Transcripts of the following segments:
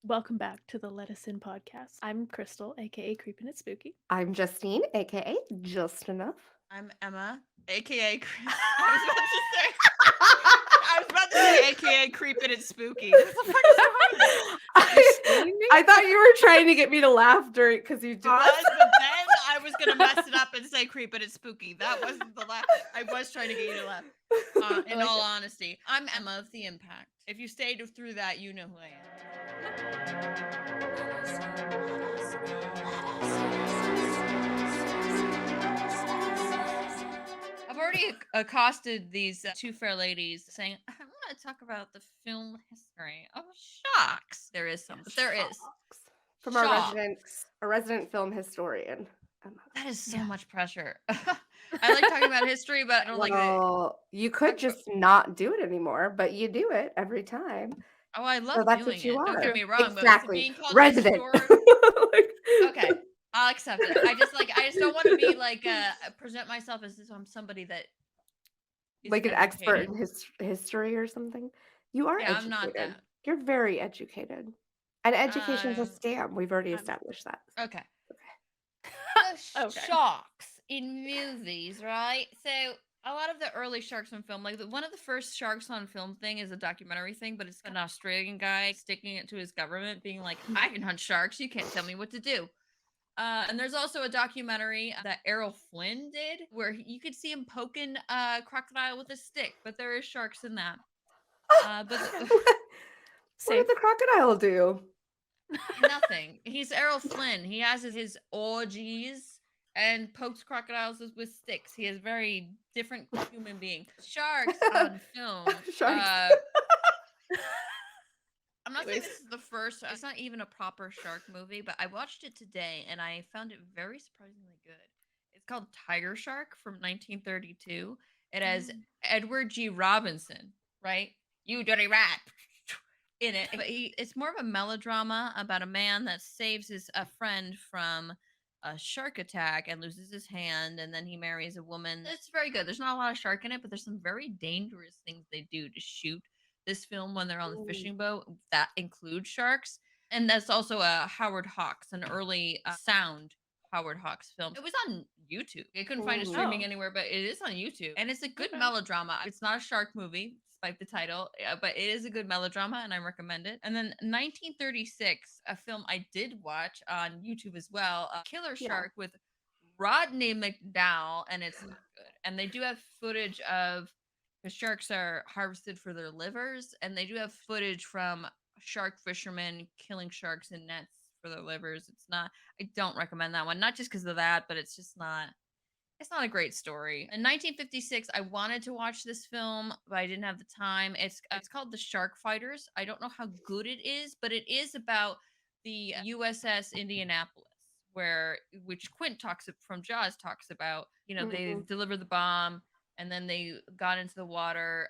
Welcome back to the Let Us In podcast. I'm Crystal, aka Creepin' It's Spooky. I'm Justine, aka JustineUFF. I'm Emma, aka I was about to say aka Creepin' It's Spooky. What the fuck is wrong with I thought you were trying to get me to laugh during because you did. but then I was gonna mess it up and say Creepin' It's Spooky. That wasn't the laugh. I was trying to get you to laugh. In all honesty, I'm Emma of the Impact. If you stayed through that, you know who I am. I've already accosted these two fair ladies saying, I want to talk about the film history of sharks. There is some, but there is. From Sharks. our resident film historian. That is so much pressure. I like talking about history, but I don't like it. Well, you could just not do it anymore, but you do it every time. Oh, I love So that's doing what you it. Don't are. get me wrong, Exactly. but being called Resident. Okay, I'll accept it. I just don't want to be like present myself as I'm somebody that is like an expert educated. in history or something. You are educated. I'm not that. You're very educated. And education's a scam. We've already established that. Okay. Okay. Sharks in movies, right? So a lot of the early sharks on film, like one of the first sharks on film thing is a documentary thing, but it's an Australian guy sticking it to his government, being like, I can hunt sharks, you can't tell me what to do. And there's also a documentary that Errol Flynn did where you could see him poking a crocodile with a stick, but there is sharks in that. But what did the crocodile do? Nothing. He's Errol Flynn. He has his orgies and pokes crocodiles with sticks. He is a very different human being. Sharks on film. Sharks. I'm not saying this is the first. It's not even a proper shark movie, but I watched it today and I found it very surprisingly good. It's called Tiger Shark from 1932. It has Edward G. Robinson, right? You dirty rat. In it, but it's more of a melodrama about a man that saves a friend from a shark attack and loses his hand, and then he marries a woman. It's very good. There's not a lot of shark in it, but there's some very dangerous things they do to shoot this film when they're on the fishing boat that include sharks. And that's also a Howard Hawks, an early sound Howard Hawks film. It was on YouTube. I couldn't find it streaming anywhere, but it is on YouTube, and it's a good melodrama. It's not a shark movie, despite the title, but it is a good melodrama, and I recommend it. And then 1936, a film I did watch on YouTube as well, Killer Shark with Rodney McDowall, and it's not good. And they do have footage of the sharks are harvested for their livers, and they do have footage from shark fishermen killing sharks in nets for their livers. I don't recommend that one, not just because of that, but it's not a great story. In 1956, I wanted to watch this film, but I didn't have the time. It's called The Shark Fighters. I don't know how good it is, but it is about the USS Indianapolis, which Quint from Jaws talks about. They delivered the bomb and then they got into the water.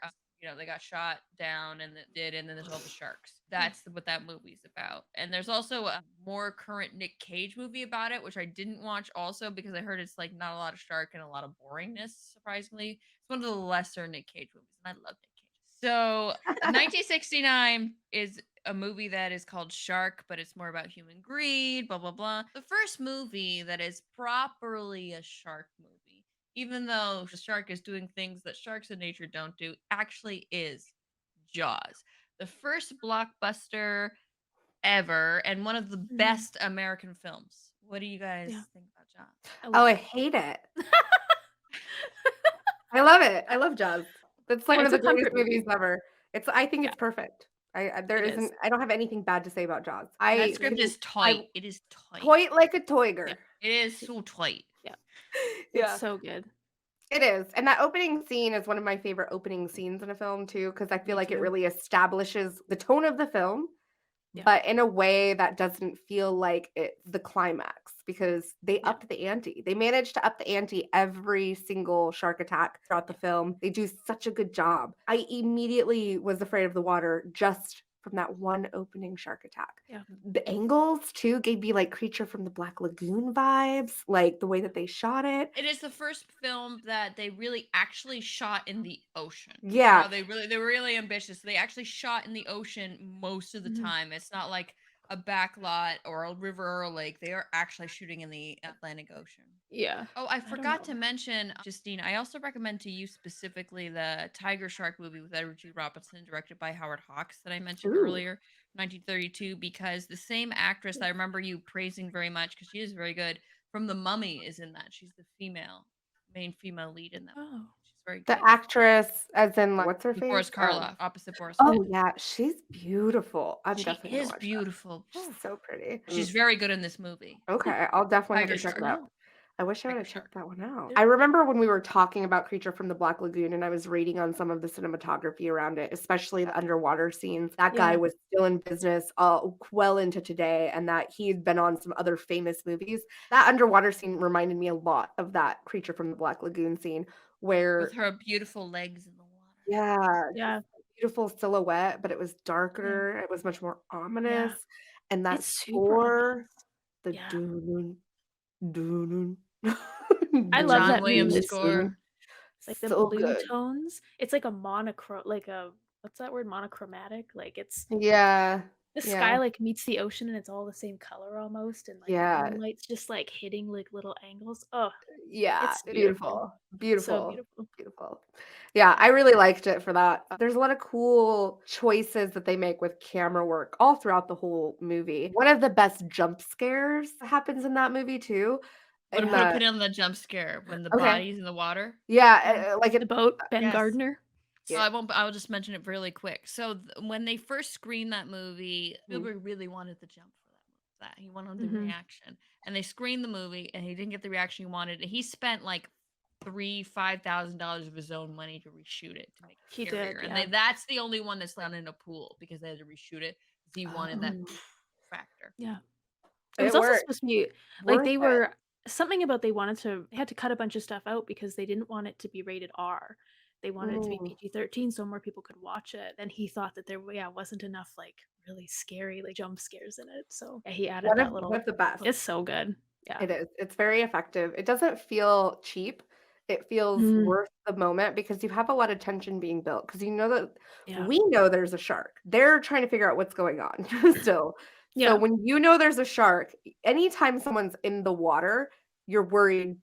They got shot down and then there's all the sharks. That's what that movie's about. And there's also a more current Nick Cage movie about it, which I didn't watch also because I heard it's like not a lot of shark and a lot of boringness, surprisingly. It's one of the lesser Nick Cage movies, and I love Nick Cage. So 1969 is a movie that is called Shark, but it's more about human greed, blah, blah, blah. The first movie that is properly a shark movie, even though the shark is doing things that sharks in nature don't do, actually is Jaws. The first blockbuster ever and one of the best American films. What do you guys think about Jaws? I hate it. I love it. I love Jaws. It's like one of the greatest movies ever. I think it's perfect. I don't have anything bad to say about Jaws. That script is tight. It is tight. Tight like a toiger. Yeah, it is so tight. Yeah. It's so good. It is. And that opening scene is one of my favorite opening scenes in a film too, because I feel like it really establishes the tone of the film, but in a way that doesn't feel like it's the climax, because they upped the ante. They managed to up the ante every single shark attack throughout the film. They do such a good job. I immediately was afraid of the water just from that one opening shark attack. Yeah. The angles too gave me like Creature from the Black Lagoon vibes, like the way that they shot it. It is the first film that they really actually shot in the ocean. Yeah. They were really ambitious. They actually shot in the ocean most of the time. It's not like a back lot or a river or a lake. They are actually shooting in the Atlantic Ocean. Yeah. Oh, I I don't forgot to know. mention, Justine, I also recommend to you specifically the Tiger Shark movie with Edward G. Robinson, directed by Howard Hawks, that I mentioned Ooh. earlier, 1932, because the same actress that I remember you praising very much, because she is very good, from The Mummy is in that. She's the main female lead in that movie. Oh. She's very The good. actress, as in, like, what's her face? Boris Karloff, opposite Boris Oh, Karloff. yeah, she's beautiful. I'm She definitely gonna is watch that. beautiful. She's Whew. so pretty. She's very good in this movie. Okay, I'll definitely have Tiger to check it Shark. out. I wish I would Tiger have Shark. checked that one out. There- I remember when we were talking about Creature from the Black Lagoon and I was reading on some of the cinematography around it, especially the underwater scenes. That guy Yeah. was still in business well into today, and that he had been on some other famous movies. That underwater scene reminded me a lot of that Creature from the Black Lagoon scene where, With her beautiful legs in the water. yeah, Yeah. beautiful silhouette, but it was Yeah. darker. It was much more Yeah. ominous. And that It's super score, ominous. the Yeah. doo doo I The love John that Williams movie. score. Like the So blue good. tones. It's like a like a what's that word? Monochromatic. Like it's Yeah. the Yeah. sky like meets the ocean and it's all the same color almost, and like the Yeah. moonlight's just like hitting like little angles. Oh, Yeah. it's beautiful. Beautiful. So Beautiful. beautiful. Beautiful. Yeah, I really liked it for that. There's a lot of cool choices that they make with camera work all throughout the whole movie. One of the best jump scares happens in that movie too. What In put the it on the jump scare when the Okay. body's in the water? Yeah, like The it boat, Ben Yes. Gardner. So I'll just mention it really quick. So when they first screened that movie, Spielberg really wanted the jump for that. He wanted the reaction. And they screened the movie and he didn't get the reaction he wanted. And he spent like $5,000 of his own money to reshoot it to make it He scarier. did, And yeah. that's the only one that's done in a pool because they had to reshoot it because he wanted that factor. Yeah. It It was also worked. supposed to be like Worth they it. were something about they had to cut a bunch of stuff out because they didn't want it to be rated R. They wanted it to be PG-13 so more people could watch it. And he thought that there wasn't enough like really scary like jump scares in it. So he added One that of little the best. It's so good. Yeah. It is. It's very effective. It doesn't feel cheap. It feels worth the moment because you have a lot of tension being built because you know that Yeah. we know there's a shark. They're trying to figure out what's going on still. Yeah. So when you know there's a shark, anytime someone's in the water, you're worried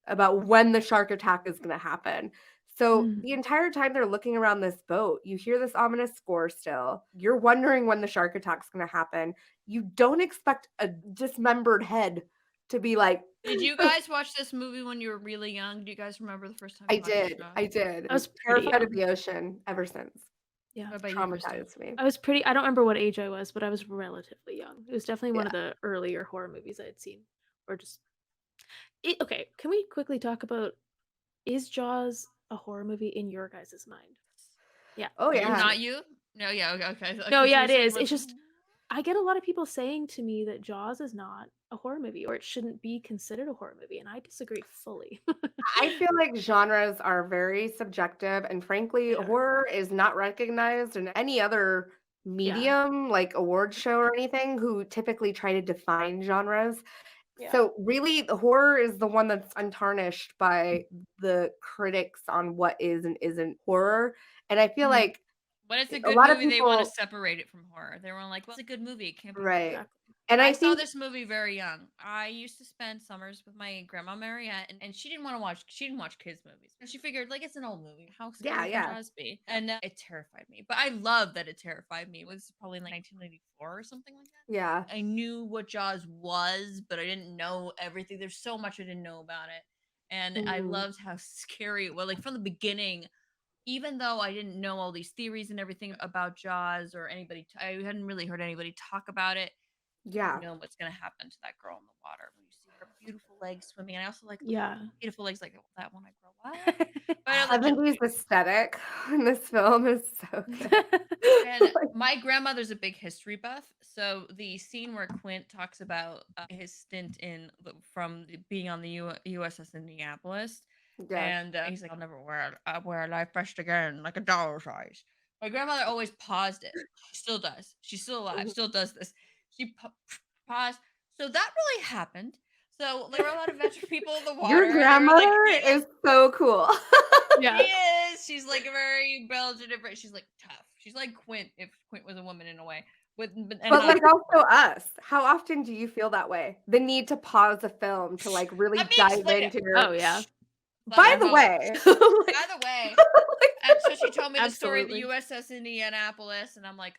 about when the shark attack is going to happen. So the entire time they're looking around this boat, you hear this ominous score still. You're wondering when the shark attack's going to happen. You don't expect a dismembered head to be like. Did you guys watch this movie when you were really young? Do you guys remember the first time I you watched did. the show? I did. I was pretty Terrified of young. the ocean ever since. Yeah. What about you, Crystal? Traumatized me. I was pretty I don't remember what age I was, but I was relatively young. It was definitely one Yeah. of the earlier horror movies I had seen. Or just okay, can we quickly talk about is Jaws a horror movie in your guys' mind? Yeah. Oh You, yeah. not you? No, yeah, okay. No, Okay, yeah, so it you're is. saying It's just I get a lot of people saying to me that Jaws is not a horror movie or it shouldn't be considered a horror movie, and I disagree fully. I feel like genres are very subjective, and frankly, They are. horror is not recognized in any other medium, like award show or anything, who typically try to define genres. Yeah. So really, the horror is the one that's untarnished by the critics on what is and isn't horror. And I feel like when it's a a good lot of movie, they want to people, separate it from horror. They were like, well, it's a good movie. It can't be right? horror. And I I saw think this movie very young. I used to spend summers with my grandma Mariette, and she didn't she didn't watch kids' movies. And she figured, like, it's an old movie. How scary can Jaws be? And it terrified me. But I love that it terrified me. It was probably like 1994 or something like that. Yeah. I knew what Jaws was, but I didn't know everything. There's so much I didn't know about it. And I loved how scary it was. Like, from the beginning, even though I didn't know all these theories and everything about Jaws or anybody, I hadn't really heard anybody talk about it. Yeah. You know what's gonna happen to that girl in the water when you see her beautiful legs swimming. And I also like beautiful legs like that when I grow up. But I like 70s aesthetic in this film is so good. And my grandmother's a big history buff, so the scene where Quint talks about his stint being on the USS Indianapolis, and he's like, "I'll never wear a life vest again, like a dollar size." My grandmother always paused it. She still does. She's still alive. Still does this. She paused. So that really happened. So there were a lot of veteran people in the water. Your grandmother like, is so cool. Yeah. She is. She's like a very Belgian. She's like tough. She's like Quint if Quint was a woman in a way. and But, not. like, also us. How often do you feel that way? The need to pause a film to, like, really Let me dive explain it. into your Oh, yeah. By Yeah. the way, like, By the way, and so she told me the story of the Absolutely. USS Indianapolis, and I'm like,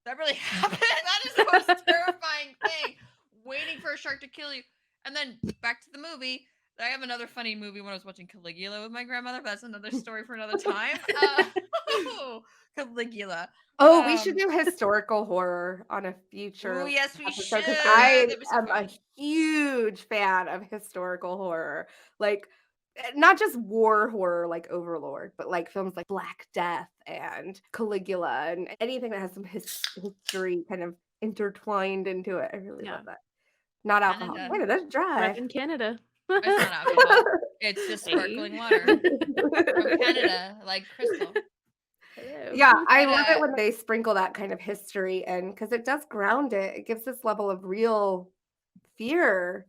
that really happened? That is the most terrifying thing. Waiting for a shark to kill you. And then back to the movie. I have another funny movie when I was watching Caligula with my grandmother, but that's another story for another time. Caligula. oh, we should do historical horror on a Oh, future yes, we episode should. because I That'd be so am a fun. huge fan of historical horror. Like, not just war horror like Overlord, but like films like Black Death and Caligula and anything that has some history kind of intertwined into it. I really Yeah. love that. Not alcohol. Canada. Wait, that's dry. Repping Canada. It's not alcohol. It's just Hey. sparkling water from Canada, like crystal. Hello. Yeah, I But, love it when they sprinkle that kind of history in because it does ground it. It gives this level of real fear.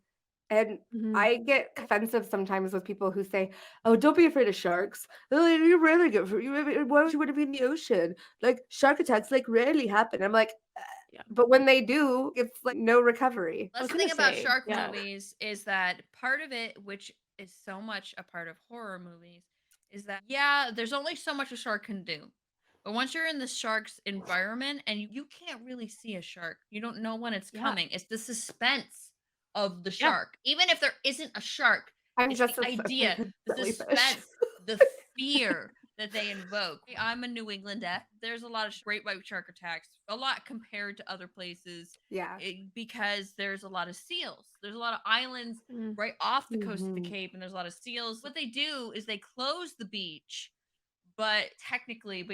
And Mhm. I get offensive sometimes with people who say, "Oh, don't be afraid of sharks. Oh, you rarely get. Why would you want to be in the ocean? Like shark attacks, like rarely happen." I'm like, Yeah. but when they do, it's like no recovery. That's was the thing gonna about say, shark yeah. movies is that part of it, which is so much a part of horror movies, is that yeah, there's only so much a shark can do. But once you're in the shark's environment and you can't really see a shark, you don't know when it's Yeah. coming. It's the suspense of the Yeah. shark. Even if there isn't a shark, I'm it's just the as afraid idea, of the jellyfish. suspense, the fear that they invoke. I'm a New Englander. There's a lot of great white shark attacks, a lot compared to other places Yeah. because there's a lot of seals. There's a lot of islands Mm. right off the coast of the Mhm. Cape, and there's a lot of seals. What they do is they close the beach, but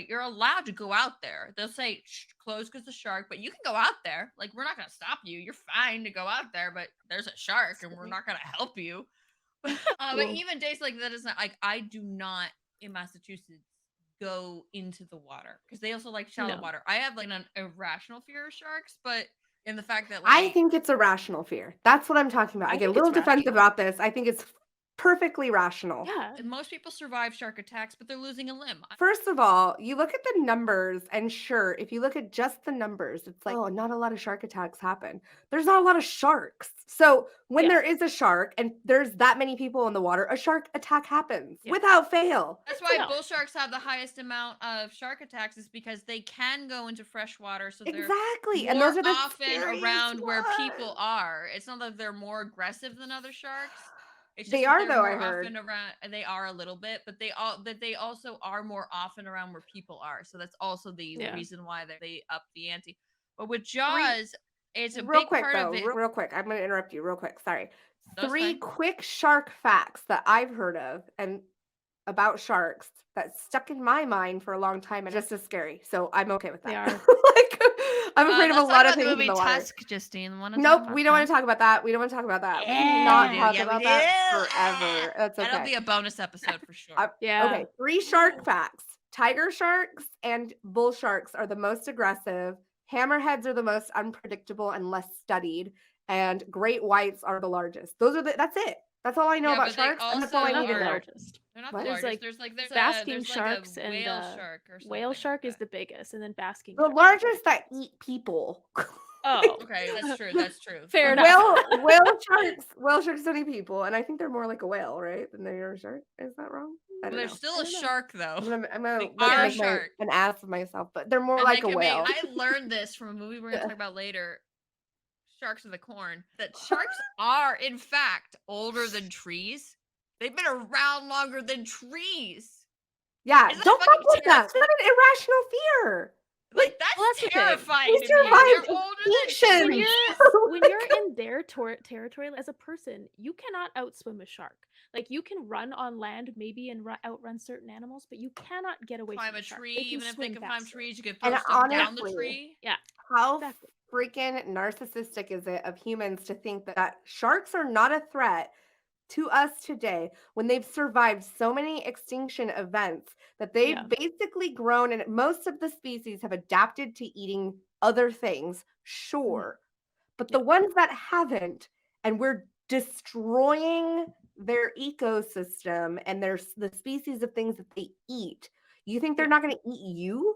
you're allowed to go out there. They'll say close because the shark, but you can go out there. Like we're not gonna stop you. You're fine to go out there, but there's a shark, and we're not gonna help you. But Cool. even days like that is not like I do not in Massachusetts go into the water because they also like shallow No. water. I have like an irrational fear of sharks, but in the fact that I like think it's a rational fear. That's what I'm talking about. I I get a think it's little defensive rational. about this. I think it's perfectly rational. Yeah. most people survive shark attacks, but they're losing a limb. First of all, you look at the numbers, and sure, if you look at just the numbers, it's like, oh, not a lot of shark attacks happen. There's not a lot of sharks. So when Yeah. there is a shark and there's that many people in the water, a shark attack happens Yeah. without fail. That's why No. bull sharks have the highest amount of shark attacks is because they can go into fresh water, so they're Exactly. And more those are the often scariest around where people ones. are. It's not that they're more aggressive than other sharks. It's just They that are, they're though, I more heard. often around. They are a little bit, but they also are more often around where people are. So that's also the Yeah. reason why they up the ante. But with Three, Jaws, it's a real big quick, part though, of it. real quick. I'm going to interrupt you real quick. Sorry. That's 3 fine. quick shark facts that I've heard of and about sharks that stuck in my mind for a long time and just as scary. So I'm okay with They that. are. Like, I'm afraid of a Let's lot talk of about the things in movie the water. Tusk, Justine. Want to talk Nope, about we don't want Tusk? to talk about that. We don't want to talk about that. We Yeah, can we not do. talk Yeah, we about do. that forever. That's That'll okay. be a bonus episode for sure. Yeah. Okay, 3 shark facts. Tiger sharks and bull sharks are the most aggressive. Hammerheads are the most unpredictable and less studied. And great whites are the largest. That's it. That's all I know Yeah, about but they sharks, and that's all I also need to Not the know. largest. They're not What? the There's largest. like There's basking there's sharks like a and whale shark or something. whale like shark is that. the biggest, and then basking The shark. largest that eat people. Oh, Okay, that's true. That's true. fair enough. Whale sharks don't eat people, and I think they're more like a whale, right? Than they are a shark. Is that wrong? I don't They're know. still I a don't know. shark though. I'm gonna They like, are a make shark. an ass of myself, but they're more And like they a can whale. I learned this from a movie we're gonna talk about later. Sharks of the Corn. That sharks are, in fact, older than trees. They've been around longer than trees. Yeah, Isn't that don't fuck fucking with that. It's not an irrational fear. Like that's, Well, that's the thing. terrifying They to me. They're survived older extinction. than when trees. you're when you're in their territory as a person, you cannot outswim a shark. Like you can run on land, maybe, and outrun certain animals, but you cannot get away Climb from a a shark. tree, They can even if they swim can climb faster. trees, you can throw And stuff down the honestly, tree. Yeah, how exactly. freaking narcissistic is it of humans to think that sharks are not a threat to us today when they've survived so many extinction events that they've Yeah. basically grown, and most of the species have adapted to eating other things, sure. But the Yeah. ones that haven't, and we're destroying their ecosystem and the species of things that they eat, you think they're Yeah. not going to eat you?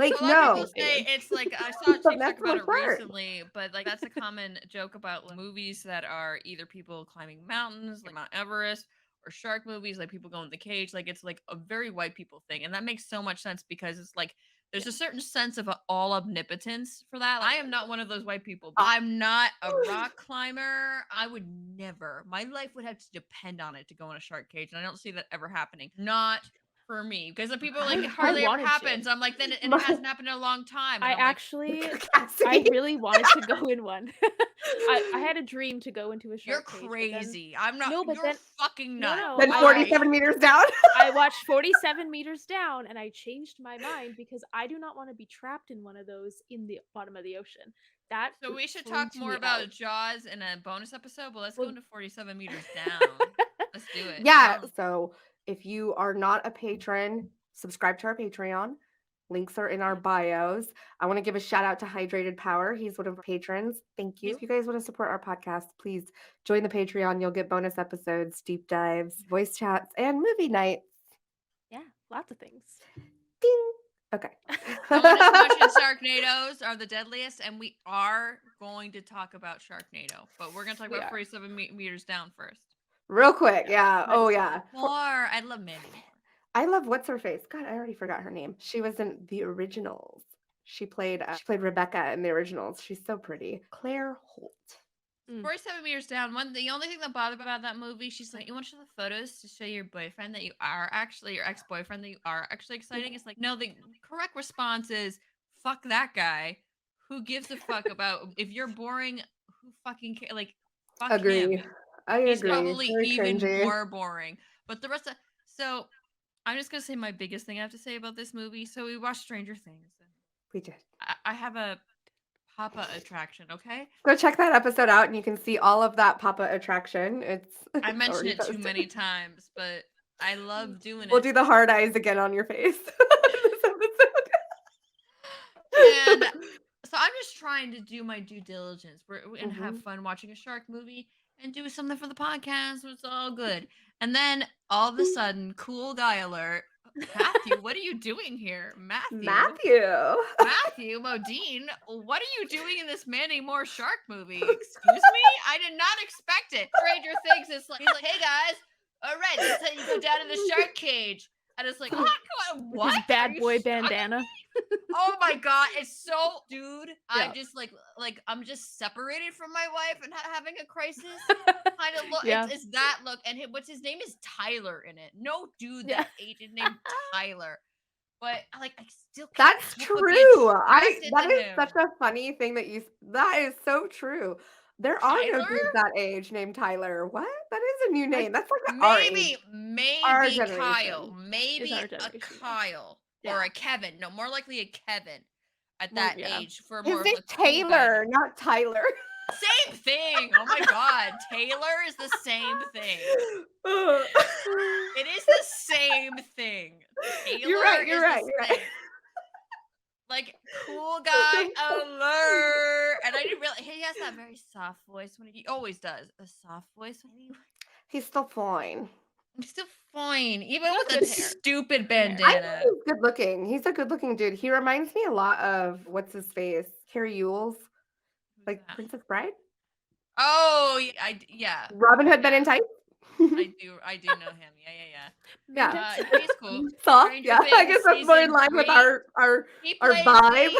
Like, A lot of people no. say it's like I saw a But TikTok that's about my it part. recently, but like that's a common joke about like, movies that are either people climbing mountains, like Mount Everest, or shark movies, like people go in the cage. Like it's like a very white people thing, and that makes so much sense because it's like there's a certain sense of all omnipotence for that. I am not one of those white people. I'm not a rock climber. I would never. My life would have to depend on it to go in a shark cage, and I don't see that ever happening. Not for me because the people like it I hardly ever wanted to. happens. I'm like then and it My- hasn't happened in a long time. And I I'm like, actually I Cassidy. really wanted to go in one. I had a dream to go into a you're shark cage, but then crazy. I'm not. no, but You're then fucking no, nuts. no, Then I 47 meters down. I watched 47 meters down and I changed my mind because I do not want to be trapped in one of those in the bottom of the ocean. That So we should talk freaked more me about out. Jaws in a bonus episode. But let's go Well, into 47 meters down. Let's do it. Yeah. So if you are not a patron, subscribe to our Patreon. Links are in our bios. I want to give a shout out to Hydrated Power. He's one of our patrons. Thank you. If you guys want to support our podcast, please join the Patreon. You'll get bonus episodes, deep dives, voice chats, and movie nights. yeah, lots of things. Ding. Okay. Someone is watching Sharknadoes are the deadliest, and we are going to talk about Sharknado, but we're going to talk We about are. 47 meters down first. Real quick. Yeah. Might Oh, as yeah. More. I love Mandy more. I love what's her face. God, I already forgot her name. She was in the originals. She played Rebecca in the originals. She's so pretty. Claire Holt. 47 meters down. The only thing that bothered me about that movie, she's like, you want to show the photos to show your boyfriend that you are actually your ex-boyfriend that you are actually exciting? It's like, no, the correct response is fuck that guy. Who gives a fuck about if you're boring? Who fucking care? Like, fuck Agree. him. I He's agree. probably Very even cringy. more boring. But the rest of so I'm just gonna say my biggest thing I have to say about this movie. So we watched Stranger Things. We did. I have a Papa attraction, okay? Go check that episode out and you can see all of that Papa attraction. I mentioned already it too posted. many times, but I love doing We'll it. do the hard eyes again on your face this episode. And so I'm just trying to do my due diligence and have fun watching a shark movie and do something for the podcast. So it's all good. And then all of a sudden, cool guy alert. Matthew, what are you doing here? Matthew Modine, what are you doing in this Mandy Moore shark movie? Excuse me? I did not expect it. Stranger Things is like, he's like, hey guys, all right, this is how you go down in the shark cage. And it's like, what? With his bad boy bandana. Oh my god, it's so, dude. Yeah. I'm just like I'm just separated from my wife and having a crisis. Kind of look. Yeah. It's that look, and what's his name is Tyler in it. No dude that agent named Tyler. But I still can't That's help but be true. attracted That to is him. such a funny thing that is so true. There are no Tyler? dudes that age named Tyler. What? That is a new name. That's like our age. Our Maybe generation. Kyle. Maybe our a generation, yeah. Kyle or a Kevin. No, more likely a Kevin at More- that yeah. age for His more of name's a cool guy. Taylor, not Tyler. Same thing. Oh my god, Taylor is the same thing. It is the same thing. Taylor You're right. thing. Like, cool guy alert. And I didn't realize he has that very soft voice when he always does. A soft voice when he He's still fine. I'm still fine. Even with Good the hair. stupid I bandana. think he's good looking. He's a good looking dude. He reminds me a lot of what's his face? Carrie Ewell's, like that? Princess Bride. Oh, yeah. Robin Hood Men in Tights. I do know him. Yeah. He's cool. Soft. Stranger Yeah, I guess Things that's more in season line with 3. our He our plays vibe. he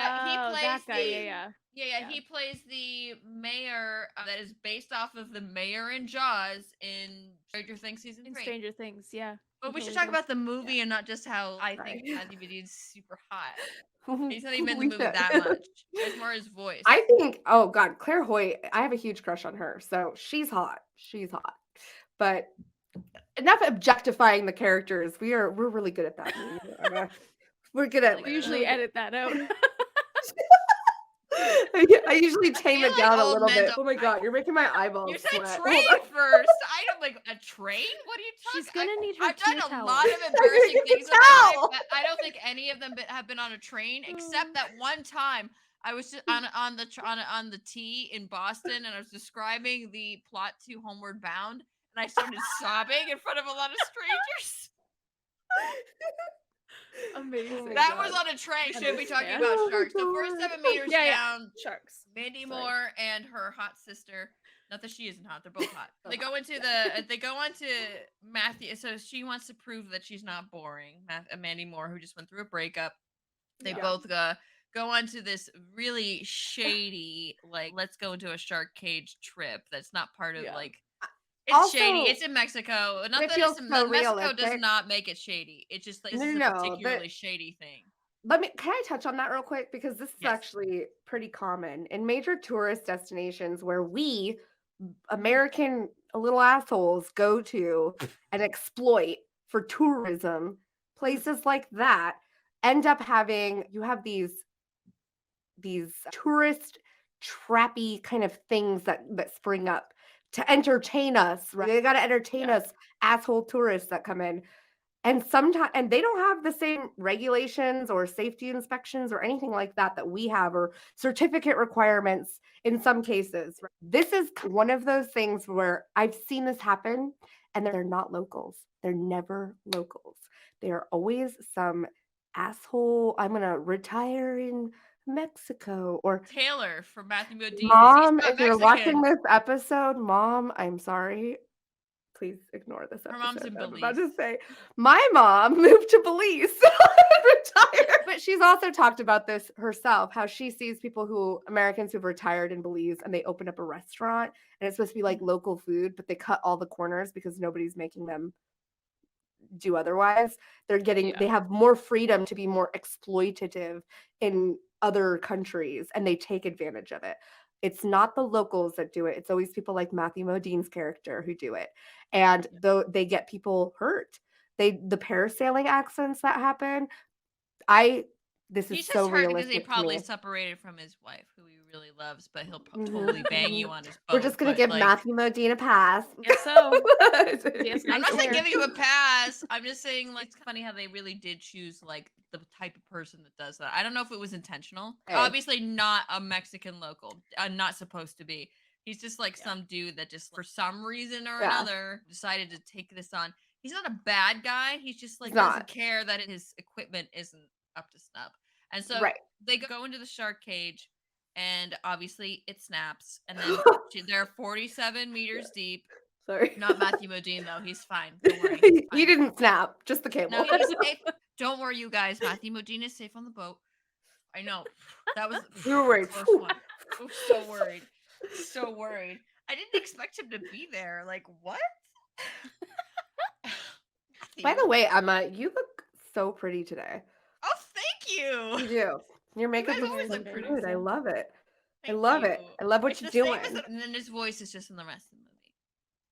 Oh, plays that guy, the yeah. Yeah, he plays the mayor that is based off of the mayor in Jaws in Stranger Things season In 3. Stranger Things, yeah. But we should Totally talk about the movie and not just how I think Sorry. Matthew Vadine's super hot. He's not even in the We movie should. that much. It's more his voice. I think, oh God, Claire Hoyt, I have a huge crush on her. So she's hot. She's hot. But enough objectifying the characters. We're really good at that. We're good at We usually edit that out. I usually tame feel it like down a old little men bit. don't Oh my God, you're making my eyeballs You said sweat. Hold train on. first. I don't like a train. What are you talking? She's gonna need her I've done tea a towel. lot of embarrassing get the things in my towel. life. But I don't think any of them have been on a train, except that one time I was just on the T in Boston, and I was describing the plot to Homeward Bound, and I started sobbing in front of a lot of strangers. Amazing. That was on a train. Should be talking about Oh my sharks. So first God. 7 meters Yeah, down, sharks. Mandy Sorry. Moore and her hot sister. Not that she isn't hot; they're both hot. They go into the. They go on to Matthew. So she wants to prove that she's not boring. Mandy Moore, who just went through a breakup. They both go on to this really shady, like, let's go into a shark cage trip. That's not part of like. It's shady. Also, It's in Mexico. Not it that feels it's so Mexico does realistic. not make it shady. It's just like this No, is no, a no. particularly shady thing. Can I touch on that real quick? Because this is Yes. actually pretty common in major tourist destinations where we, Mm-hmm. American little assholes, go to and exploit for tourism. Places like that end up having, you have these tourist trappy kind of things that spring up to entertain us, right? They got to entertain Yeah. us, asshole tourists that come in. And sometimes, and they don't have the same regulations or safety inspections or anything like that that we have, or certificate requirements in some cases. This is one of those things where I've seen this happen, and they're not locals. They're never locals. They are always some asshole. I'm gonna retire in Mexico, or Taylor from Matthew Modine. He's Mom, not if you're Mexican. watching this episode, Mom, I'm sorry. Please ignore this Her episode. mom's in I'm about to Belize. say, my mom moved to Belize and retired. But she's also talked about this herself, how she sees Americans who've retired in Belize, and they open up a restaurant, and it's supposed to be like local food, but they cut all the corners because nobody's making them do otherwise. They have more freedom to be more exploitative in other countries, and they take advantage of it. It's not the locals that do it. It's always people like Matthew Modine's character who do it. And though they get people hurt. The parasailing accidents that happen, this He's is just so hurt because he realistic to probably me. separated from his wife, who he really loves, but he'll totally bang you on his boat. We're just gonna give Matthew Modine a pass. Guess so. Yes, I'm not saying there. giving him a pass. I'm just saying, like, it's funny how they really did choose like the type of person that does that. I don't know if it was intentional. Hey. Obviously, not a Mexican local. Not supposed to be. He's just like some dude that just, for some reason or another, decided to take this on. He's not a bad guy. He's just like doesn't care that his equipment isn't up to snuff. And so they go into the shark cage, and obviously it snaps, and then they're 47 meters deep. Sorry. Not Matthew Modine, though. He's fine. Don't worry. He's fine. He didn't snap, just the cable. No, he's safe. Don't worry, you guys. Matthew Modine is safe on the boat. I know. That was We were worried. So worried. So worried. I didn't expect him to be there. Like, what? By the way, Emma, you look so pretty today. Oh, thank you. You do. Your makeup guys looks always so look pretty. good. I love it. Thank I love you. it. I love what It's you're the same doing. as and then his voice is just in the rest of the movie.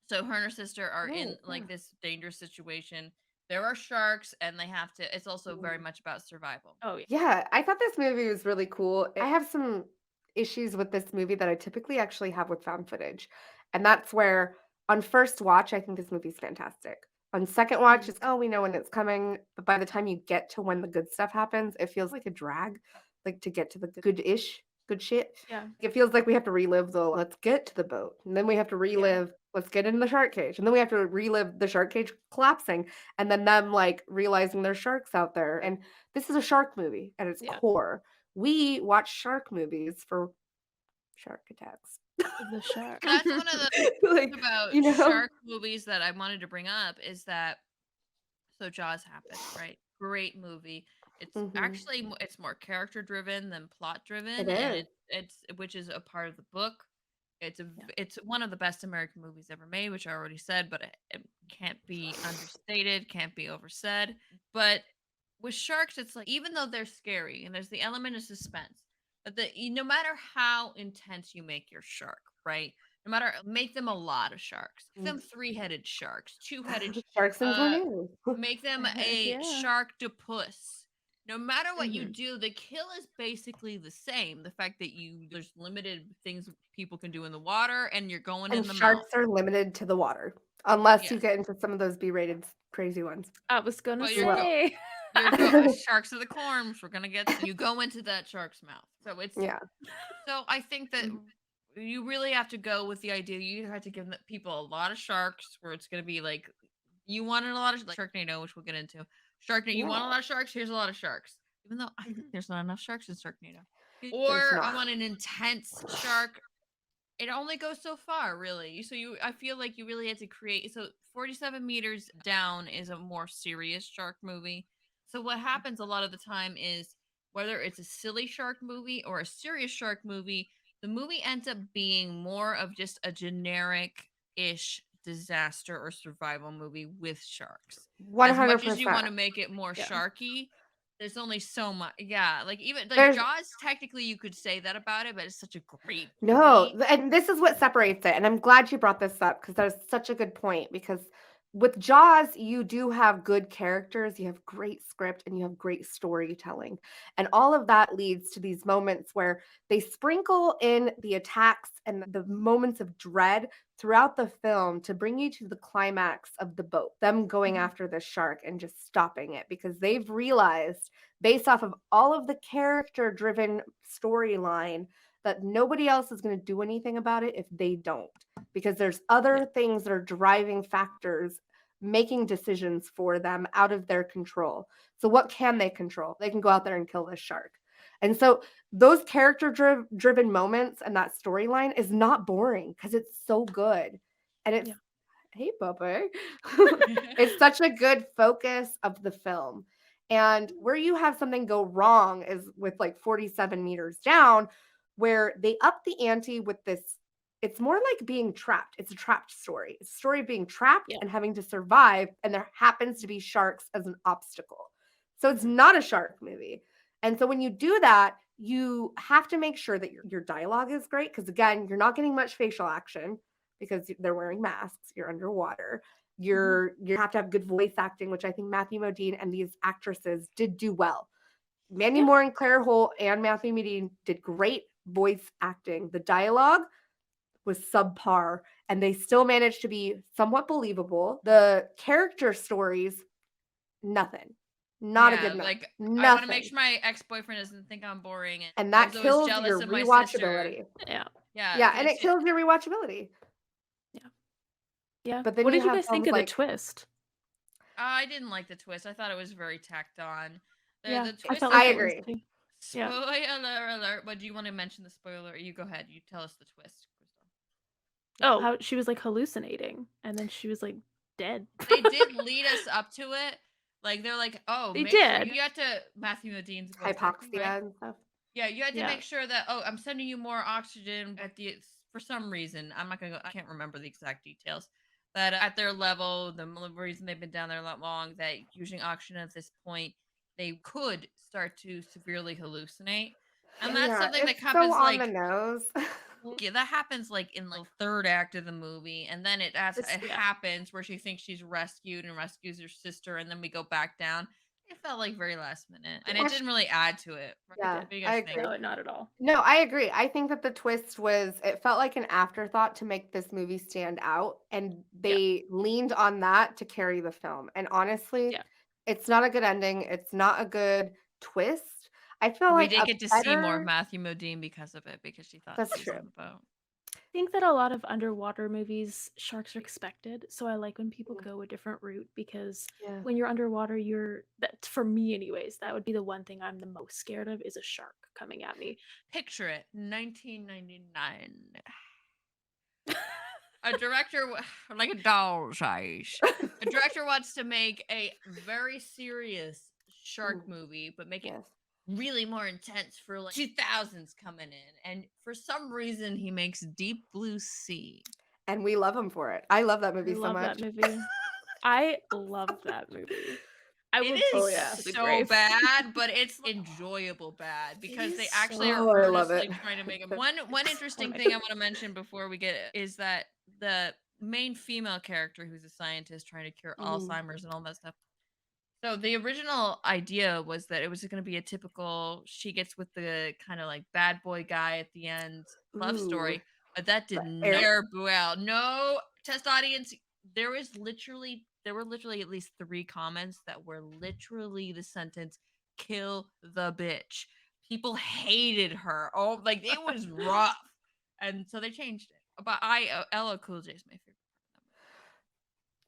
So her and her sister are in like this dangerous situation. There are sharks, and they have to. It's also very much about survival. Oh, Yeah, I thought this movie was really cool. I have some issues with this movie that I typically actually have with found footage. And that's where, on first watch, I think this movie's fantastic. On second watch, it's, we know when it's coming. But by the time you get to when the good stuff happens, it feels like a drag, like to get to the good shit. Yeah. It feels like we have to relive let's get to the boat. And then we have to relive, let's get in the shark cage. And then we have to relive the shark cage collapsing. And then them like realizing there's sharks out there. And this is a shark movie at its core. We watch shark movies for shark attacks. The shark. That's one of the things about shark movies that I wanted to bring up is that Jaws happened, right? Great movie. It's actually it's more character driven than plot driven, and it's which is a part of the book. It's one of the best American movies ever made, which I already said, but it can't be understated, can't be oversaid. But with sharks, it's like, even though they're scary and there's the element of suspense, but no matter how intense you make your shark, right? No matter, make them a lot of sharks. Make them 3-headed sharks, 2-headed sharks and tornadoes. Make them a sharktopus. No matter what you do, the kill is basically the same. The fact that there's limited things people can do in the water, and you're going in the sharks mouth. are limited to the water, unless you get into some of those B-rated crazy ones. I was gonna say. Sharks of the corn. We're gonna get you go into that shark's mouth. So it's So I think that you really have to go with the idea. You have to give people a lot of sharks, where it's gonna be like you wanted a lot of like Sharknado, which we'll get into. Sharknado, you want a Yeah. lot of sharks? Here's a lot of sharks. Even though I Mhm. think there's not enough sharks in Sharknado. There's Or I not. want an intense shark. It only goes so far, really. I feel like you really had to create. So 47 meters down is a more serious shark movie. So what happens a lot of the time is whether it's a silly shark movie or a serious shark movie, the movie ends up being more of just a generic ish disaster or survival movie with sharks. As much as you want 100%. to make it more Yeah. sharky, there's only so much. Yeah, like even like There's Jaws, technically you could say that about it, but it's such a great No, movie. and this is what separates it, and I'm glad you brought this up because that's such a good point, because with Jaws, you do have good characters, you have great script, and you have great storytelling, and all of that leads to these moments where they sprinkle in the attacks and the moments of dread throughout the film to bring you to the climax of the boat, them going Mhm. after the shark and just stopping it because they've realized, based off of all of the character-driven storyline, that nobody else is going to do anything about it if they don't, because there's Yeah. other things that are driving factors making decisions for them out of their control. So what can they control? They can go out there and kill this shark. And so those character driven moments and that storyline is not boring because it's so good. And it's, Yeah. hey Bubba, it's such a good focus of the film. And where you have something go wrong is with like 47 meters down, where they up the ante with this. It's more like being trapped. It's a trapped story. It's a story of being trapped Yeah. and having to survive, and there happens to be sharks as an obstacle. So it's not a shark movie. And so when you do that, you have to make sure that your dialogue is great because, again, you're not getting much facial action because they're wearing masks, you're underwater. Mhm. You have to have good voice acting, which I think Matthew Modine and these actresses did do well. Mandy Yeah. Moore and Claire Holt and Matthew Modine did great voice acting. The dialogue was subpar, and they still managed to be somewhat believable. The character stories, nothing. Not a Yeah, good enough. like I want to make Nothing. sure my ex-boyfriend doesn't think I'm boring, and And I that was always kills jealous your of my sister. rewatchability. Yeah. Yeah, Yeah, because and it kills your rewatchability. Yeah. Yeah. But then What you did you have guys think films of the like, twist? I didn't like the twist. I thought it was very tacked on. The Yeah. I twist felt is I like it was agree. too. Yeah. spoiler alert. But do you want to mention the spoiler? You go ahead. You tell us the twist, Crystal. Yeah. Oh, How she was like hallucinating and then she was like dead. They did lead us up to it. Like they're like, oh, They make sure did. you have to Matthew Modine's voice acting, right? hypoxia and stuff. Yeah, you had to Yeah. make sure that oh, I'm sending you more oxygen at the for some reason. I'm not gonna go. I can't remember the exact details. But at their level, the reason they've been down there a lot long, that using oxygen at this point, they could start to severely hallucinate, and that's Yeah, something that it's so happens on the like nose. yeah, that happens like in the third act of the movie, and then it Yeah. happens where she thinks she's rescued and rescues her sister, and then we go back down. It felt like very last minute, and it Or didn't really add to it. Right? It yeah, did. What do you I guys think? agree. No, not at all. No, I agree. I think that the twist was, it felt like an afterthought to make this movie stand out, and Yeah. they leaned on that to carry the film. And honestly, Yeah. it's not a good ending. It's not a good twist. I feel We like did a get to see more of better, Matthew Modine because of it, because she thought that's she was true. on the boat. I think that a lot of underwater movies, sharks are expected. So I like when people Mm, go a different route because yeah. when you're underwater, that for me anyways, that would be the one thing I'm the most scared of is a shark coming at me. Picture it, 1999. A director, like a doll size. A director wants to make a very serious shark Mm, movie, but make it yes. really more intense for like 2000s coming in. And for some reason, he makes Deep Blue Sea. And we love him for it. I love that I movie so love that much. movie. I love that movie. I It will is take Oh, that yeah. to the so grave. bad, but it's enjoyable bad It because they is actually so are Oh, I good. love it. earnestly trying to make it. One Oh interesting my thing I god. want to mention before we get it is that the main female character, who's a scientist trying to cure Mhm. Alzheimer's and all that stuff. So the original idea was that it was going to be a typical she gets with the kind of like bad boy guy at the end love Ooh. story, but that did But not Eric, air well. No, test audience. There were literally at least 3 comments that were literally the sentence "kill the bitch." People hated her. Oh, like it was rough, and so they changed it. But LL Cool J is my favorite part of that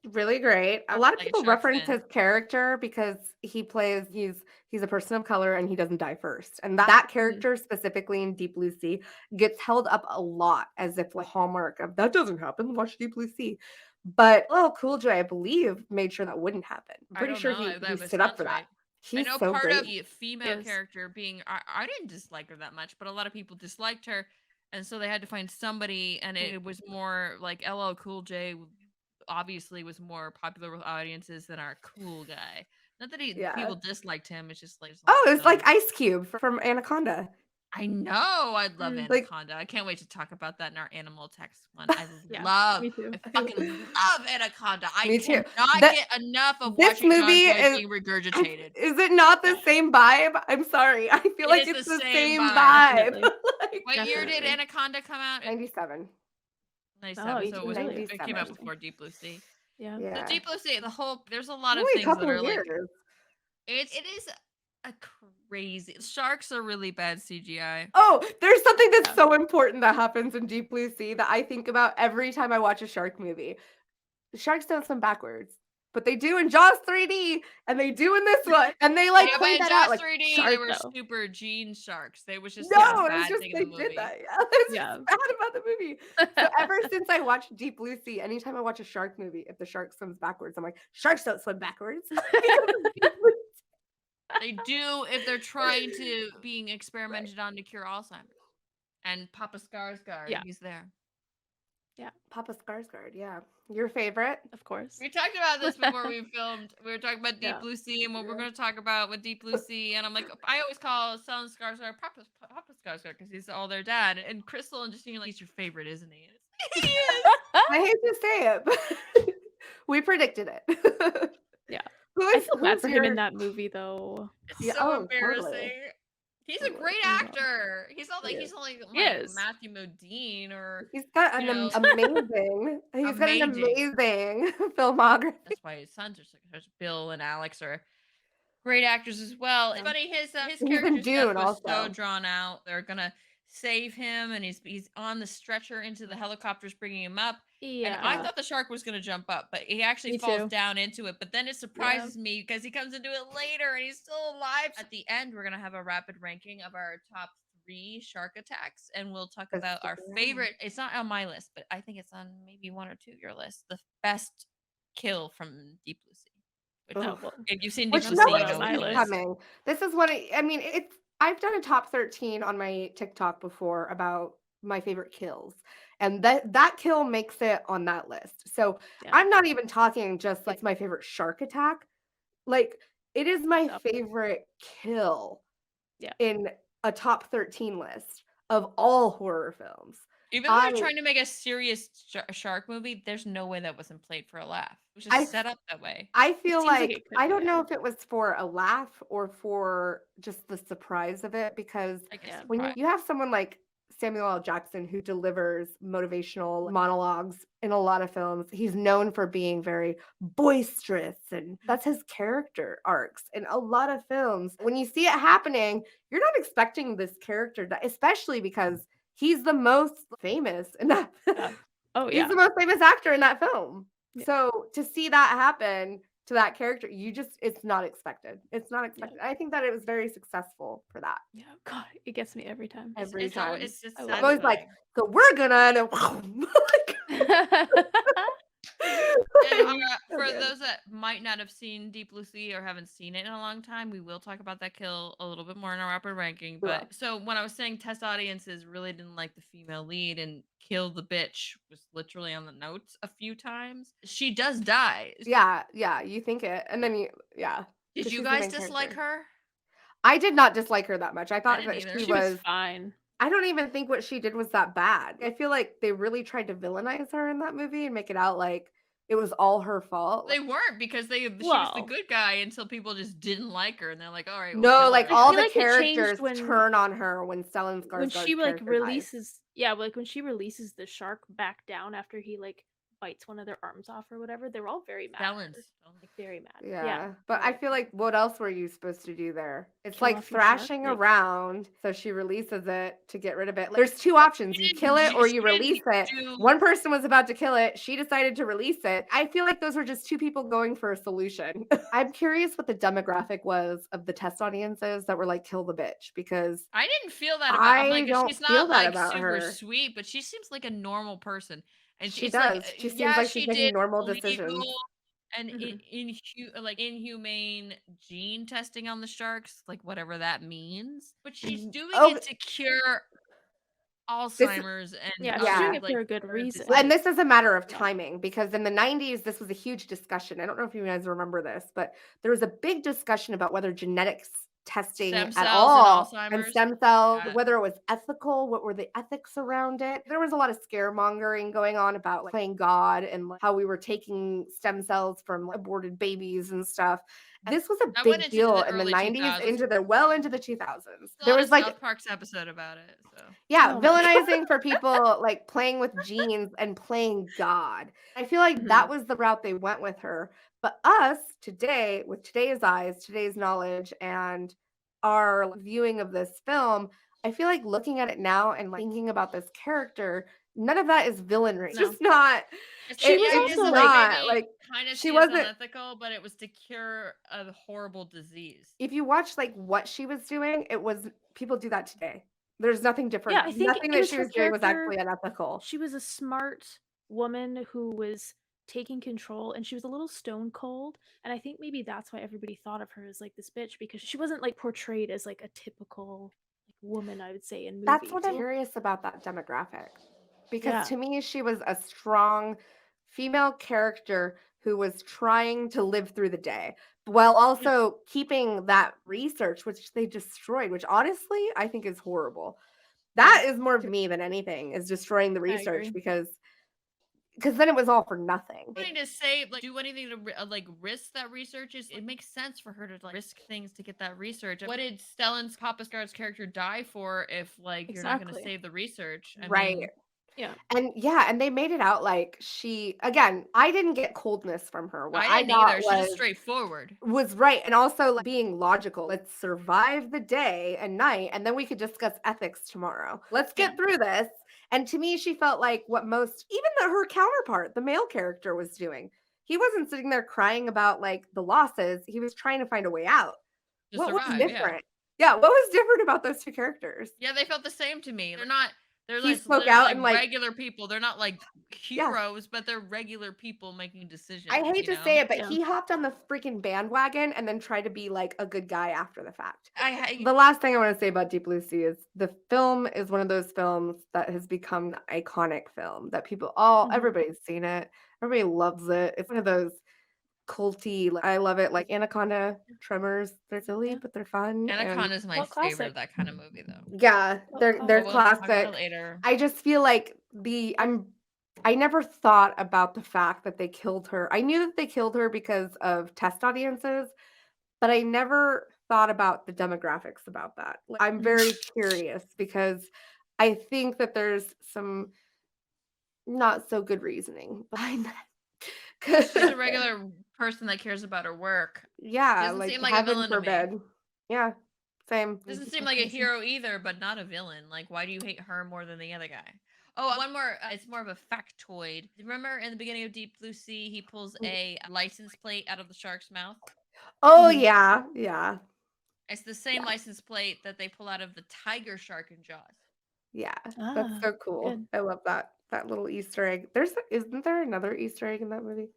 movie. Really great. A Talks lot of like a people shark reference his fin. character because he's a person of color and he doesn't die first. And that Mhm. character specifically in Deep Blue Sea gets held up a lot as if the hallmark of that doesn't happen. Watch Deep Blue Sea. But Cool J, I believe, made sure that wouldn't happen. I'm I pretty don't sure know. he That stood up sounds for that. right. I He's know so part of great. the female Is. character being I didn't dislike her that much, but a lot of people disliked her, and so they had to find somebody, and it was more like LL Cool J obviously was more popular with audiences than our cool guy. Not that Yeah. people disliked him. It's just like there's a lot Oh, of it's like fillers. Ice Cube from Anaconda. I know. I love Mm. Like Anaconda. I can't wait to talk about that in our animal text one. Yeah, Love, me too. I fucking love Anaconda. I me too. cannot That get enough of This watching John movie Boyd is being regurgitated. is it not Yeah, the same vibe? I'm sorry. I feel It like is the it's the same same vibe. vibe. definitely, Like What year did definitely. Anaconda come out? 97. 97. Oh, So really? it came out 97. before Deep Blue Sea. Yeah. So Yeah. Deep Blue Sea, there's a lot of Only a things that couple are like years. it is a crazy. Sharks are really bad CGI. Oh, there's something that's Yeah. so important that happens in Deep Blue Sea that I think about every time I watch a shark movie. Sharks don't swim backwards, but they do in Jaws 3D, and they do in this one, and they Yeah, but point in that out Jaws like 3D, they shark. were So, super gene sharks. They was just like yeah, a No, it's bad just thing in they the did movie. that. Yeah, that's yeah. just bad about the movie. So ever since I watched Deep Blue Sea, anytime I watch a shark movie, if the shark swims backwards, I'm like, sharks don't swim backwards. Because of Deep Blue They do if they're trying to being Right. experimented on to cure Alzheimer's. And Papa Skarsgård, Yeah, he's there. yeah, Papa Skarsgård, yeah. Your favorite? of course. We talked about this before we filmed. We were talking about Deep Yeah. Blue Sea and what we're Yeah. going to talk about with Deep Blue Sea. And I'm like, I always call Stellan Skarsgård Papa Skarsgård because he's all their dad. And Crystal and Justine are like, he's your favorite, isn't he? And he is. I hate to say it, but we predicted it. Yeah. I Who's feel bad who's for him in your that movie, though. It's yeah, so oh, totally. embarrassing. He's a Totally. great Oh, God. actor. He is. He's not like He my is. Matthew Modine or He's got you an know amazing. amazing filmography. That's why his sons are such Bill and Alex are great actors as well. It's Yeah. funny his He's in character's death Dune was so also. drawn out. They're gonna save him, and he's on the stretcher into the helicopters bringing him up. And I Yeah, thought the shark was gonna jump up, but he actually me falls too. down into it. But then it Yeah. surprises me because he comes into it later, and he's still alive. At the end, we're gonna have a rapid ranking of our top 3 shark attacks, and we'll talk That's about our yeah. favorite. It's not on my list, but I think it's on maybe 1 or 2 your list. The best kill from Deep Blue Sea. Which Oh, Ugh. well, if you've seen Deep Which Blue that's the Sea, one you on know my which nobody's one it is. list. coming. This is what I mean, it's I've done a top 13 on my TikTok before about my favorite kills. And that kill makes it on that list. So Yeah. I'm not even talking just like it's my favorite shark attack. Like it is It's my up there. favorite kill Yeah. in a top 13 list of all horror films. Even when I they're trying to make a serious shark movie, there's no way that wasn't played for a laugh. It was I just set up that way. I It feel seems like like it could I be, don't know yeah. if it was for a laugh or for just the surprise of it because I guess Yeah. when surprise. you have someone like Samuel L. Jackson who delivers motivational monologues in a lot of films, he's known for being very boisterous and that's his character arcs in a lot of films. When you see it happening, you're not expecting this character to, especially because he's the most famous in that Yeah. Oh, he's yeah. the most famous actor in that film. Yeah. So to see that happen to that character, it's not expected. It's not Yeah. expected. I think that it was very successful for that Yeah. God, it gets me every time. every time. It's just I I'm love it. always like, satisfying. so we're gonna and then And so for good. those that might not have seen Deep Blue Sea or haven't seen it in a long time, we will talk about that kill a little bit more in our rapid ranking. We will. But so when I was saying test audiences really didn't like the female lead and kill the bitch was literally on the notes a few times, she does die. Yeah, yeah, you think it. And then yeah. Did 'Cause you she's the guys main dislike character. her? I did not dislike her that much. I I thought didn't that either. she She was was fine. I don't even think what she did was that bad. I feel like they really tried to villainize her in that movie and make it out like it was all her fault. They weren't because she was the Well, good guy until people just didn't like her and they're like, all right, we'll No, kill like her. I all feel the like it changed characters turn on her when Stellan when she, Skarsgård's like, character dies. releases yeah, like, when she releases the shark back down after he, like, bites one of their arms off or whatever, they were all very mad at her. Balance. Like, very mad. Yeah, but I feel like what else were you supposed to do there? It's Kill like off your shark, thrashing like- around, so she releases it to get rid of it. There's two options. You kill it or you release it. One person was about to kill it. She decided to release it. I feel like those were just two people going for a solution. I'm curious what the demographic was of the test audiences that were like, kill the bitch, because I didn't feel that about I'm I like, don't she's feel not that like about super her. sweet, but she seems like a normal person. And She it's does. like, She seems yeah, like she she's making did normal decisions. illegal and Mhm. like inhumane gene testing on the sharks, like whatever that means. But she's doing Oh, it to cure this Alzheimer's and Yeah, she's Yeah. doing other, it like, for a good rare reason. and diseases. this is a matter of Yeah. timing, because in the 90s, this was a huge discussion. I don't know if you guys remember this, but there was a big discussion about whether genetics testing Stem at cells all and and Alzheimer's. stem cells, Yeah. whether it was ethical, what were the ethics around it. There was a lot of scaremongering going on about like playing God and like, how we were taking stem cells from aborted babies and stuff. This was a That went big into deal the in the early 90s 2000s. into the well into the 2000s. A There lot was of like South Park's episode about it. So yeah, Oh my villainizing for people like playing with genes and playing God. I feel like that was the route they went with her. But us today, with today's eyes, today's knowledge, and our viewing of this film, I feel like looking at it now and like thinking about this character, none of that is villainry. It's No. just not. She was It's also, not like kind of she she wasn't. unethical, but it was to cure a horrible disease. If you watch like what she was doing, it was people do that today. There's nothing different. Yeah, I think Nothing it that was she her was doing was character. actually unethical. She was a smart woman who was taking control, and she was a little stone cold, and I think maybe that's why everybody thought of her as like this bitch, because she wasn't like portrayed as like a typical like woman, I would say, in That's movies. what I'm curious about that demographic. Because Yeah. to me, she was a strong female character who was trying to live through the day while also keeping that research, which they destroyed, which honestly I think is horrible. That is more to me than anything, is destroying the I research, agree. because then it was all for nothing. Wanting to say like do anything to like risk that research is it makes sense for her to like risk things to get that research. What did Stellan's Papa Scar's character die for if like you're not going to Exactly. save the research? I Right. mean, Yeah. And yeah, and they made it out like she, again, I didn't get coldness from her. What I I didn't either. got She's just straightforward. was right, and also like, being logical. Let's survive the day and night, and then we could discuss ethics tomorrow. Let's get through this. And to me, she felt like what most, even her counterpart, the male character, was doing. He wasn't sitting there crying about like the losses. He was trying to find a way out. To What was survive, different? Yeah, what was different about those two characters? Yeah, they felt the same to me. They're not. They're He like, spoke they're out like and like, regular people. They're not like heroes, but they're regular people making decisions. I hate to say it, but Yeah. he hopped on the freaking bandwagon and then tried to be like a good guy after the fact. I The last thing I want to say about Deep Blue Sea is the film is one of those films that has become an iconic film that people, everybody's seen it. Everybody loves it. It's one of those culty, I love it. Like Anaconda, Tremors, they're silly, but they're fun. Anaconda is my Well, favorite classic. of that kind of movie, though. Yeah, they're We'll talk about it classic. later. I just feel like I never thought about the fact that they killed her. I knew that they killed her because of test audiences, but I never thought about the demographics about that. Like, I'm very curious because I think that there's some not so good reasoning behind that. She's a regular person that cares about her work. Yeah, Doesn't like seem like a heaven villain to me. forbid. Yeah, same. Doesn't seem like a hero either, but not a villain. Like, why do you hate her more than the other guy? Oh, one more. It's more of a factoid. Remember in the beginning of Deep Blue Sea, he pulls a license plate out of the shark's mouth? Oh, yeah, yeah. It's the same license plate that they pull out of the tiger shark in Jaws. Yeah, that's so cool. Good. I love that little Easter egg. Isn't there another Easter egg in that movie?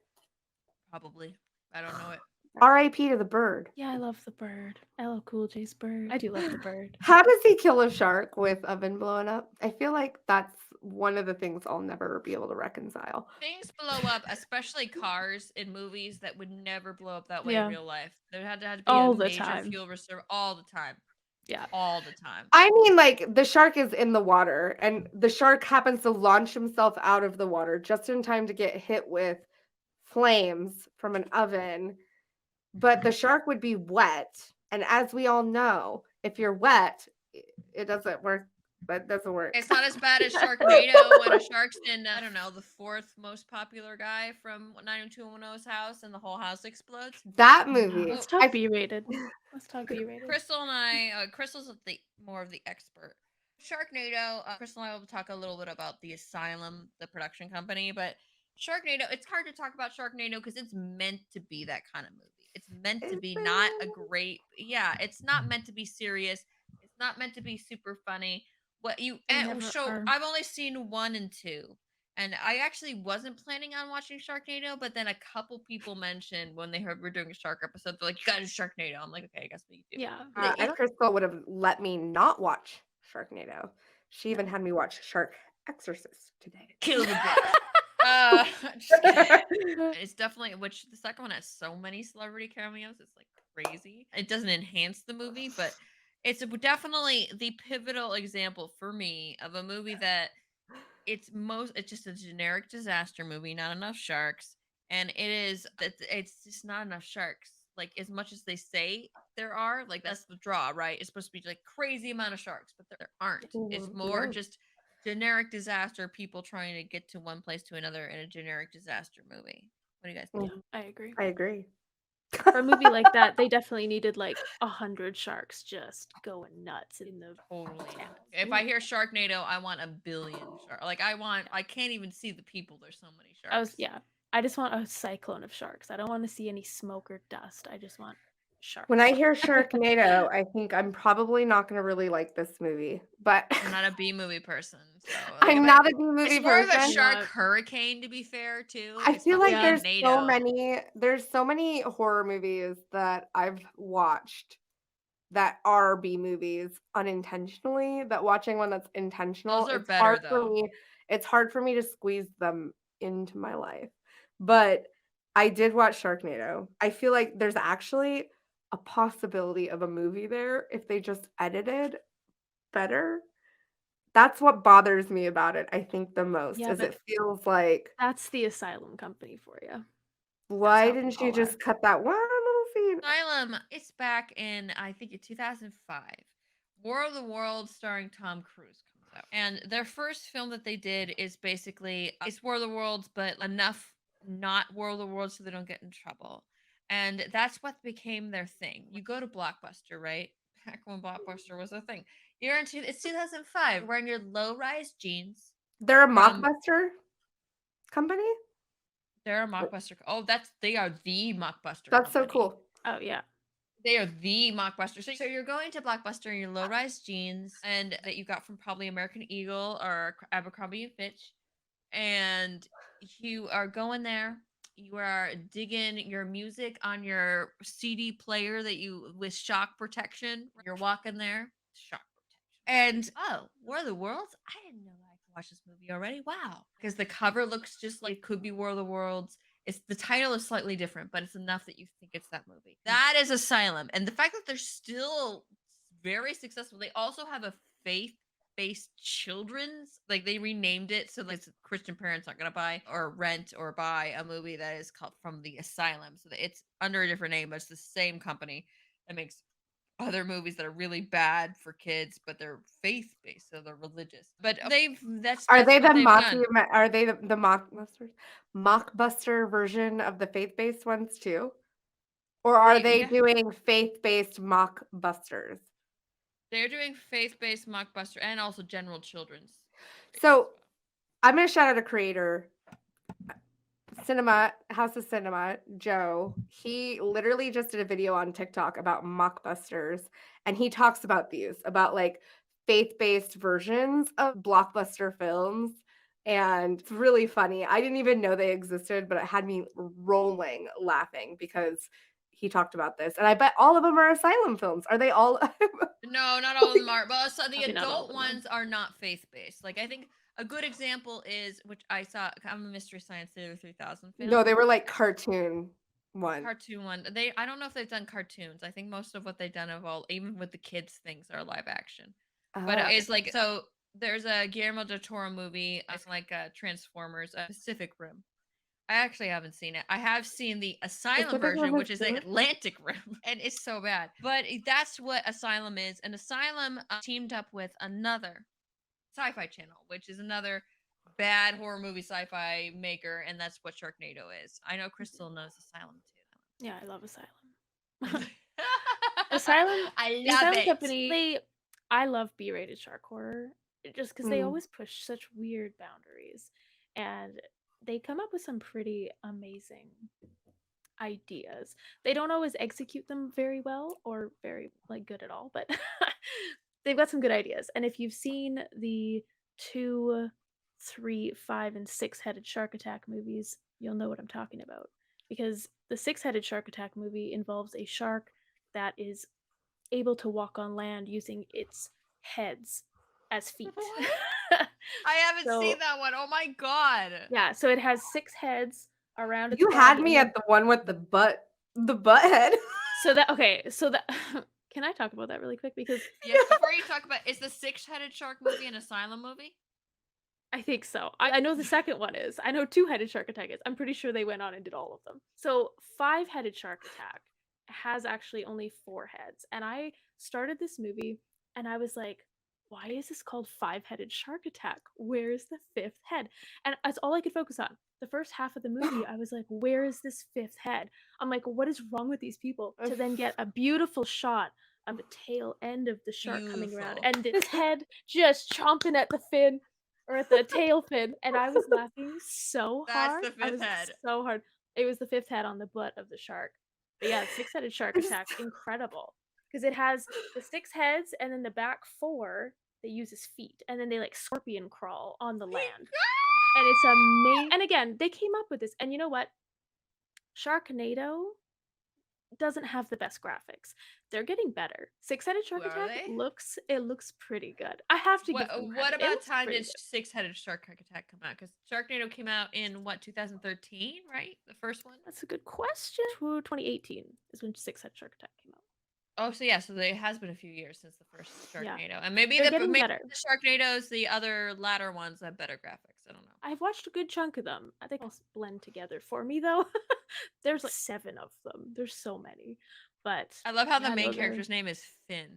Probably. I don't know it. R.I.P. to the bird. Yeah, I love the bird. LL Cool J's bird. I do love the bird. How does he kill a shark with oven blowing up? I feel like that's one of the things I'll never be able to reconcile. Things blow up, especially cars in movies that would never blow up that way in real life. There had to be All a the major time. fuel reserve all the time. Yeah. All the time. I mean, like, the shark is in the water, and the shark happens to launch himself out of the water just in time to get hit with flames from an oven. But the shark would be wet. And as we all know, if you're wet, it doesn't work That doesn't work. It's not as bad as Sharknado when a shark's in, I don't know, the fourth most popular guy from 90210's house and the whole house explodes. That No, movie. let's talk B-rated. Let's talk B-rated. Crystal and I, Crystal's the more of the expert. Sharknado, Crystal and I will talk a little bit about the Asylum, the production company, but Sharknado, it's hard to talk about Sharknado because it's meant to be that kind of movie. It's meant to Is be not a it? great, yeah, it's not meant to be serious. It's not meant to be super funny. What you They and never so are. I've only seen 1 and 2. And I actually wasn't planning on watching Sharknado, but then a couple people mentioned when they heard we're doing a shark episode, they're like, "You got to Sharknado." I'm like, "Okay, I guess we do." Yeah. I think Crystal would have let me not watch Sharknado. She even had me watch Shark Exorcist today. Kill the bitch. Just kidding. It's definitely, which the second one has so many celebrity cameos. It's like crazy. It doesn't enhance the movie, but it's definitely the pivotal example for me of a movie that it's just a generic disaster movie, not enough sharks, and it's just not enough sharks. Like as much as they say there are, like that's the draw, right? It's supposed to be like crazy amount of sharks, but there aren't. It's more Yeah. just generic disaster, people trying to get to one place to another in a generic disaster movie. What do you guys think? Yeah, I agree. I agree. For a movie like that, they definitely needed like 100 sharks just going nuts in the Totally. town. If I hear Sharknado, I want 1,000,000,000 sharks. Like I can't even see the people. There's so many sharks. I just want a cyclone of sharks. I don't want to see any smoke or dust. I just want sharks. When I hear Sharknado, I think I'm probably not going to really like this movie. But I'm not a B movie person, so I'm not a B movie it's more person. of a shark hurricane, to be fair, too. I It's feel not like really there's so many horror movies that I've watched that are B movies unintentionally, that watching one that's intentional, Those are it's better, hard for though. me. It's hard for me to squeeze them into my life. But I did watch Sharknado. I feel like there's actually a possibility of a movie there if they just edited better. That's what bothers me about it, I think the most, Yeah, is but it feels like, that's the Asylum company for you. why how didn't they you all are. just cut that one little scene? Asylum, it's back in, I think, in 2005. War of the Worlds starring Tom Cruise comes out. And their first film that they did is basically, it's War of the Worlds, but enough not War of the Worlds so they don't get in trouble. And that's what became their thing. You go to Blockbuster, right? Back when Blockbuster was a thing. It's 2005. Wearing your low-rise jeans. They're a From- mockbuster company? They're a Mockbuster. Oh, they are the Mockbuster. That's so company. cool. Oh yeah. They are the Mockbuster. So you're going to Blockbuster in your low-rise jeans and that you got from probably American Eagle or Abercrombie and Fitch, and you are going there. You are digging your music on your CD player with shock protection. You're walking there, shock protection. And War of the Worlds? I didn't know that I could watch this movie already. Wow. Because the cover looks just like it could be War of the Worlds. It's the title is slightly different, but it's enough that you think it's that movie. That is Asylum. And the fact that they're still very successful, they also have a faith-based children's, like they renamed it so like Christian parents aren't gonna buy or rent or buy a movie that is called From the Asylum. So that it's under a different name, but it's the same company that makes other movies that are really bad for kids, but they're faith-based, so they're religious. But Are they the what they've done. are they the mockbuster version of the faith-based ones too? Or are they doing faith-based mockbusters? They're doing faith-based mockbuster and also general children's. So I'm gonna shout out a creator, House of Cinema, Joe. He literally just did a video on TikTok about mockbusters, and he talks about these, about like faith-based versions of blockbuster films. And it's really funny. I didn't even know they existed, but it had me rolling laughing because he talked about this. And I bet all of them are Asylum films. Are they all? No, not all of them are. But so the Probably not all adult of them. ones are not faith-based. Like I think a good example is, which I saw, I'm a Mystery Science Theater 3000 fan. No, they were like cartoon one. Cartoon one. I don't know if they've done cartoons. I think most of what they've done even with the kids things are live action. But it's like, so there's a Guillermo del Toro movie. It's like Transformers, Pacific Rim. I actually haven't seen it. I have seen the Asylum version, which is the Atlantic Rim, and it's so bad. But that's what Asylum is. And Asylum teamed up with another Sci-Fi Channel, which is another bad horror movie sci-fi maker, and that's what Sharknado is. I know Crystal knows Asylum too. Yeah, I love Asylum. Asylum, I the love Asylum it. Company, I love B-rated shark horror just because they Mm. always push such weird boundaries, and they come up with some pretty amazing ideas. They don't always execute them very well or very like good at all, but they've got some good ideas. And if you've seen the 2, 3, 5, and 6-headed shark attack movies, you'll know what I'm talking about. Because the 6-headed shark attack movie involves a shark that is able to walk on land using its heads as feet. I haven't So, seen that one. Oh my god. yeah, so it has 6 heads around its You body. had me at the one with the butt head. So that can I talk about that really quick? Because Yeah, before you talk about, is the 6-headed shark movie an Asylum movie? I think so. I know the second one is. I know 2-headed shark attack is. I'm pretty sure they went on and did all of them. So 5-headed shark attack has actually only 4 heads. And I started this movie and I was like, why is this called 5-headed shark attack? Where is the 5th head? And that's all I could focus on. The first half of the movie, I was like, where is this 5th head? I'm like, what is wrong with these people? To then get a beautiful shot of the tail end of the shark coming around Beautiful. and this head just chomping at the fin or at the tail fin, and I was laughing so hard. That's the I 5th was head. so hard. It was the 5th head on the butt of the shark. But yeah, 6-headed shark attack, incredible. Because it has the 6 heads and then the back 4 they use as feet, and then they like scorpion crawl on the land. And it's amazing. And again, they came up with this, and you know what? Sharknado doesn't have the best graphics. They're getting better. 6-headed shark Are attack they? looks pretty good. I have to give them What credit. It about looks time pretty did good. 6-headed shark attack come out? Because Sharknado came out in what, 2013, right? The first one. That's a good question. 2018 is when 6-headed shark attack came out. Oh, so yeah, so it has been a few years since the first Yeah. Sharknado, and maybe They're the getting maybe better. the Sharknados, the other latter ones have better graphics. I don't know. I've watched a good chunk of them. I think all blend together for me though. There's like 7 of them. There's so many. But I love how yeah, the main no, they're- character's name is Finn.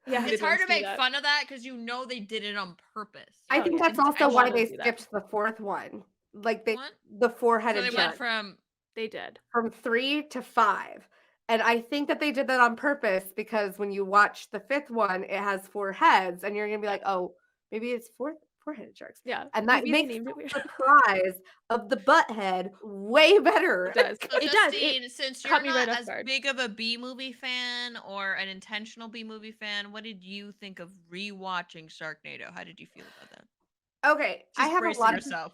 Yeah, I It's did hard once to do make that. fun of that because you know they did it on purpose. I Oh, think yeah. that's also why they do that. skipped the 4th one. Like the So 4-headed they shark went from They did. from 3 to 5. And I think that they did that on purpose because when you watch the 5th one, it has 4 heads, and you're gonna be like, oh, maybe it's 4-headed sharks. Yeah. And that maybe they makes named the it weird. surprise of the butt head way better. It does. So It does. Justine, since caught you're me right not off as guard. big of a B movie fan or an intentional B movie fan, what did you think of rewatching Sharknado? How did you feel about that? Okay, Just bracing yourself.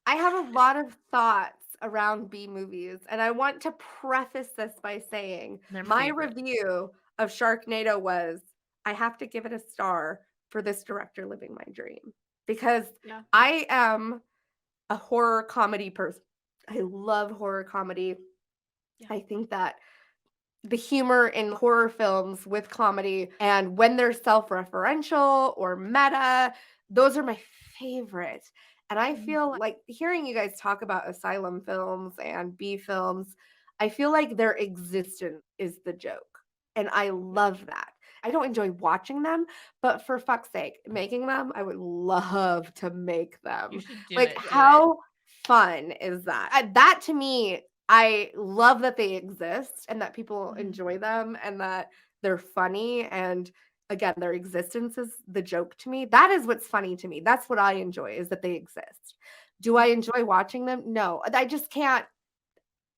I have a lot of thoughts around B movies, and I want to preface this by saying They're my favorite. review of Sharknado was I have to give it a star for this director living my dream because Yeah. I am a horror comedy person. I love horror comedy. Yeah. I think that the humor in horror films with comedy and when they're self-referential or meta, those are my favorite. And I feel like hearing you guys talk about asylum films and B films, I feel like their existence is the joke. And I love that. I don't enjoy watching them, but for fuck's sake, making them, I would love to make them. You should do Like, it. how fun is that? That to me, I love that they exist and that people enjoy them and that they're funny. And again, their existence is the joke to me. That is what's funny to me. That's what I enjoy is that they exist. Do I enjoy watching them? No, I just can't.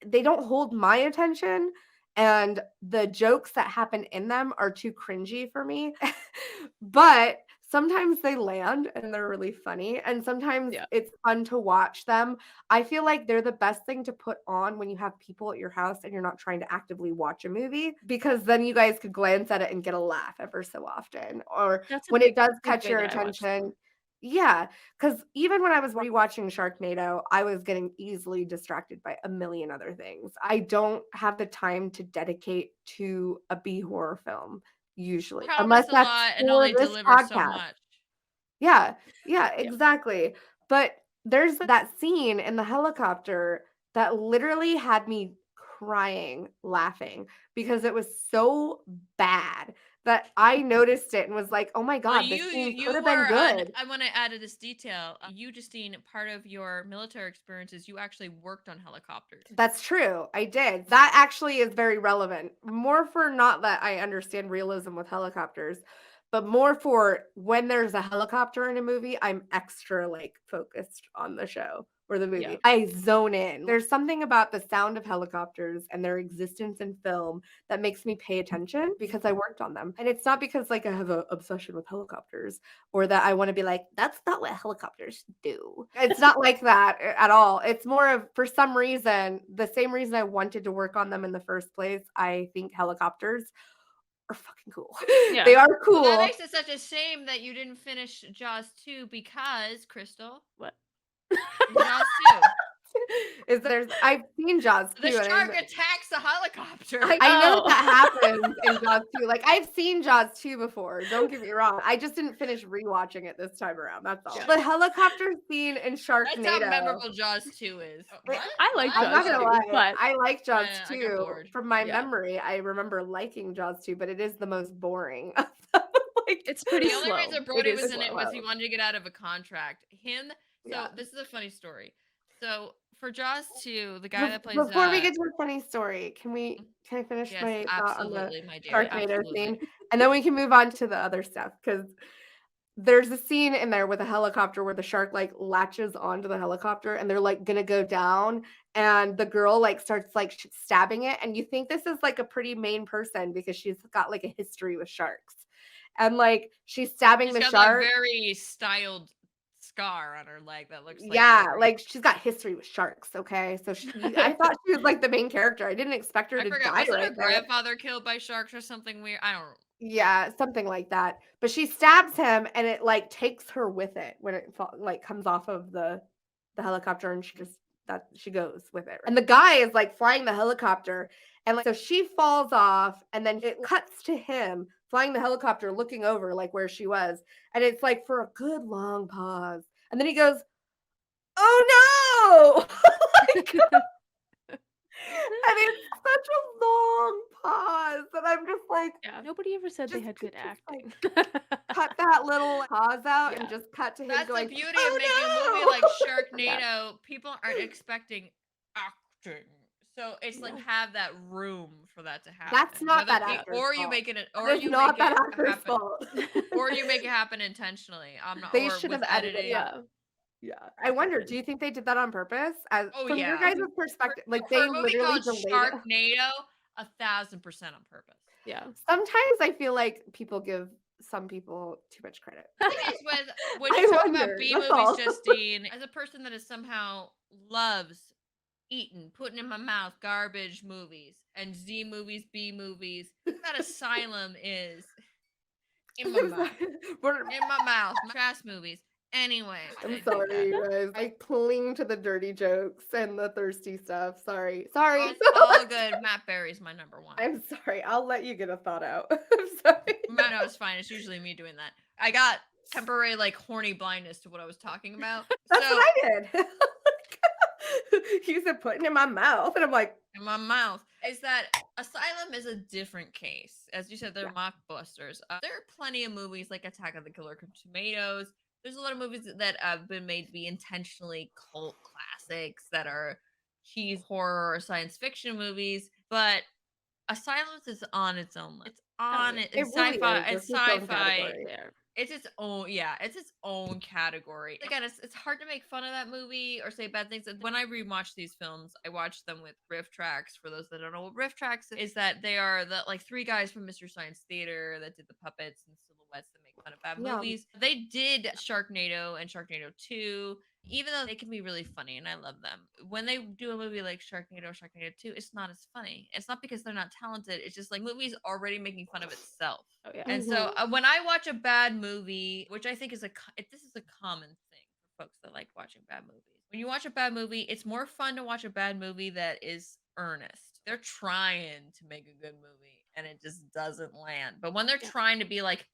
They don't hold my attention. And the jokes that happen in them are too cringy for me. But sometimes they land and they're really funny. And sometimes it's fun to watch them. I feel like they're the best thing to put on when you have people at your house and you're not trying to actively watch a movie, because then you guys could glance at it and get a laugh ever so often. Or when it does catch your attention. Yeah, because even when I was rewatching Sharknado, I was getting easily distracted by a million other things. I don't have the time to dedicate to a B horror film usually, unless Promise a that's lot and for only this deliver so podcast. much. Yeah, exactly. But there's that scene in the helicopter that literally had me crying, laughing because it was so bad that I noticed it and was like, "Oh my Well, god, this scene you could have been were good." I want to add to this detail. You, Justine, part of your military experiences, you actually worked on helicopters. That's true. I did. That actually is very relevant. More for not that I understand realism with helicopters, but more for when there's a helicopter in a movie, I'm extra like focused on the show or the Yeah. movie. I zone in. There's something about the sound of helicopters and their existence in film that makes me pay attention because I worked on them. And it's not because like I have an obsession with helicopters or that I want to be like, that's not what helicopters do. It's not like that at all. It's more of, for some reason, the same reason I wanted to work on them in the first place. I think helicopters are fucking cool. Yeah. They are Well, that cool. makes it such a shame that you didn't finish Jaws 2 because, Crystal, What? in Jaws 2, I've seen Jaws the too, and shark attacks a helicopter. I know Oh. that happens in Jaws 2. Like, I've seen Jaws 2 before, don't get me wrong. I just didn't finish rewatching it this time around, that's all. Yeah. The helicopter scene in That's how Sharknado. memorable Jaws 2 is. What? I like What? I'm not Jaws gonna too, lie, but I like Jaws I got 2. bored. From my Yeah. memory, I remember liking Jaws 2, but it is the most boring of them. Like, it's pretty The only slow. reason Brody is was in it was slow. he wanted to get out of a contract. Yeah. This is a funny story. So for Jaws 2, the guy that plays Before we get to a funny story, can I finish yes, my thought on the absolutely, my dear. Sharknado Absolutely. scene? And then we can move on to the other stuff because there's a scene in there with a helicopter where the shark like latches onto the helicopter and they're like gonna go down and the girl like starts like stabbing it and you think this is like a pretty main person because she's got like a history with sharks and like she's stabbing She's the got shark. that very styled scar on her leg that looks like Yeah, very- like she's got history with sharks. Okay, so I thought she was like the main character. I didn't expect her I to forgot. die Wasn't right her there. grandfather killed by sharks or something weird? I don't. Yeah, something like that. But she stabs him and it like takes her with it when it like comes off of the helicopter and she goes with it. And the guy is like flying the helicopter and like so she falls off and then it cuts to him flying the helicopter looking over like where she was and it's like for a good long pause. And then he goes, "Oh no!" Like, and it's such a long pause that I'm just like, Yeah. Nobody ever said they Just- had good just, acting. cut that little pause out and Yeah. just cut to him That's going, the beauty "Oh, of making a movie no!" like Sharknado. People aren't expecting acting, so it's like No. have that room for that to happen. That's not Whether that you- actor's or you fault. make it, or That's you not make that it actor's happen, fault. or you make it happen intentionally. I'm not. They or should with have edited editing. that. Yeah. Yeah. I wonder, do you think they did that on purpose? As Oh from your yeah. guys' perspective, like For they a movie literally called delayed it. Sharknado, 1,000% on purpose. Yeah. Sometimes I feel like people give some people too much credit. The thing is when I you talk wonder, about B that's movies, all. Justine, as a person that is somehow loves eating, putting in my mouth garbage movies and Z movies, B movies, that Asylum is in my mouth. In my mouth. Trash movies. Anyway. I I'm do sorry, that. you guys. I cling to the dirty jokes and the thirsty stuff. Sorry. It's all good. Matt Berry's my number one. I'm sorry. I'll let you get a thought out. I'm sorry. No, it's fine. It's usually me doing that. I got temporary like horny blindness to what I was talking about. That's So what I did. You said putting it in my mouth, and I'm like, in my mouth is that Asylum is a different case. As you said, they're mockbusters. There are plenty of movies like Attack of the Killer Tomatoes. There's a lot of movies that have been made to be intentionally cult classics that are cheese horror or science fiction movies, but Asylum is on its own. It's on it. It's really sci-fi. is. It's It's its own sci-fi. category. There. It's its own, yeah, it's its own category. Again, it's hard to make fun of that movie or say bad things. When I rewatch these films, I watch them with riff tracks. For those that don't know what riff tracks is, that they are the like three guys from Mystery Science Theater that did the puppets and silhouettes that make fun of bad Yeah. movies. They did Sharknado and Sharknado 2. Even though they can be really funny and I love them, when they do a movie like Sharknado or Sharknado 2, it's not as funny. It's not because they're not talented. It's just like movie's already making fun of itself. Oh yeah. And so when I watch a bad movie, which I think is this is a common thing for folks that like watching bad movies. When you watch a bad movie, it's more fun to watch a bad movie that is earnest. They're trying to make a good movie and it just doesn't land. But when they're trying to be like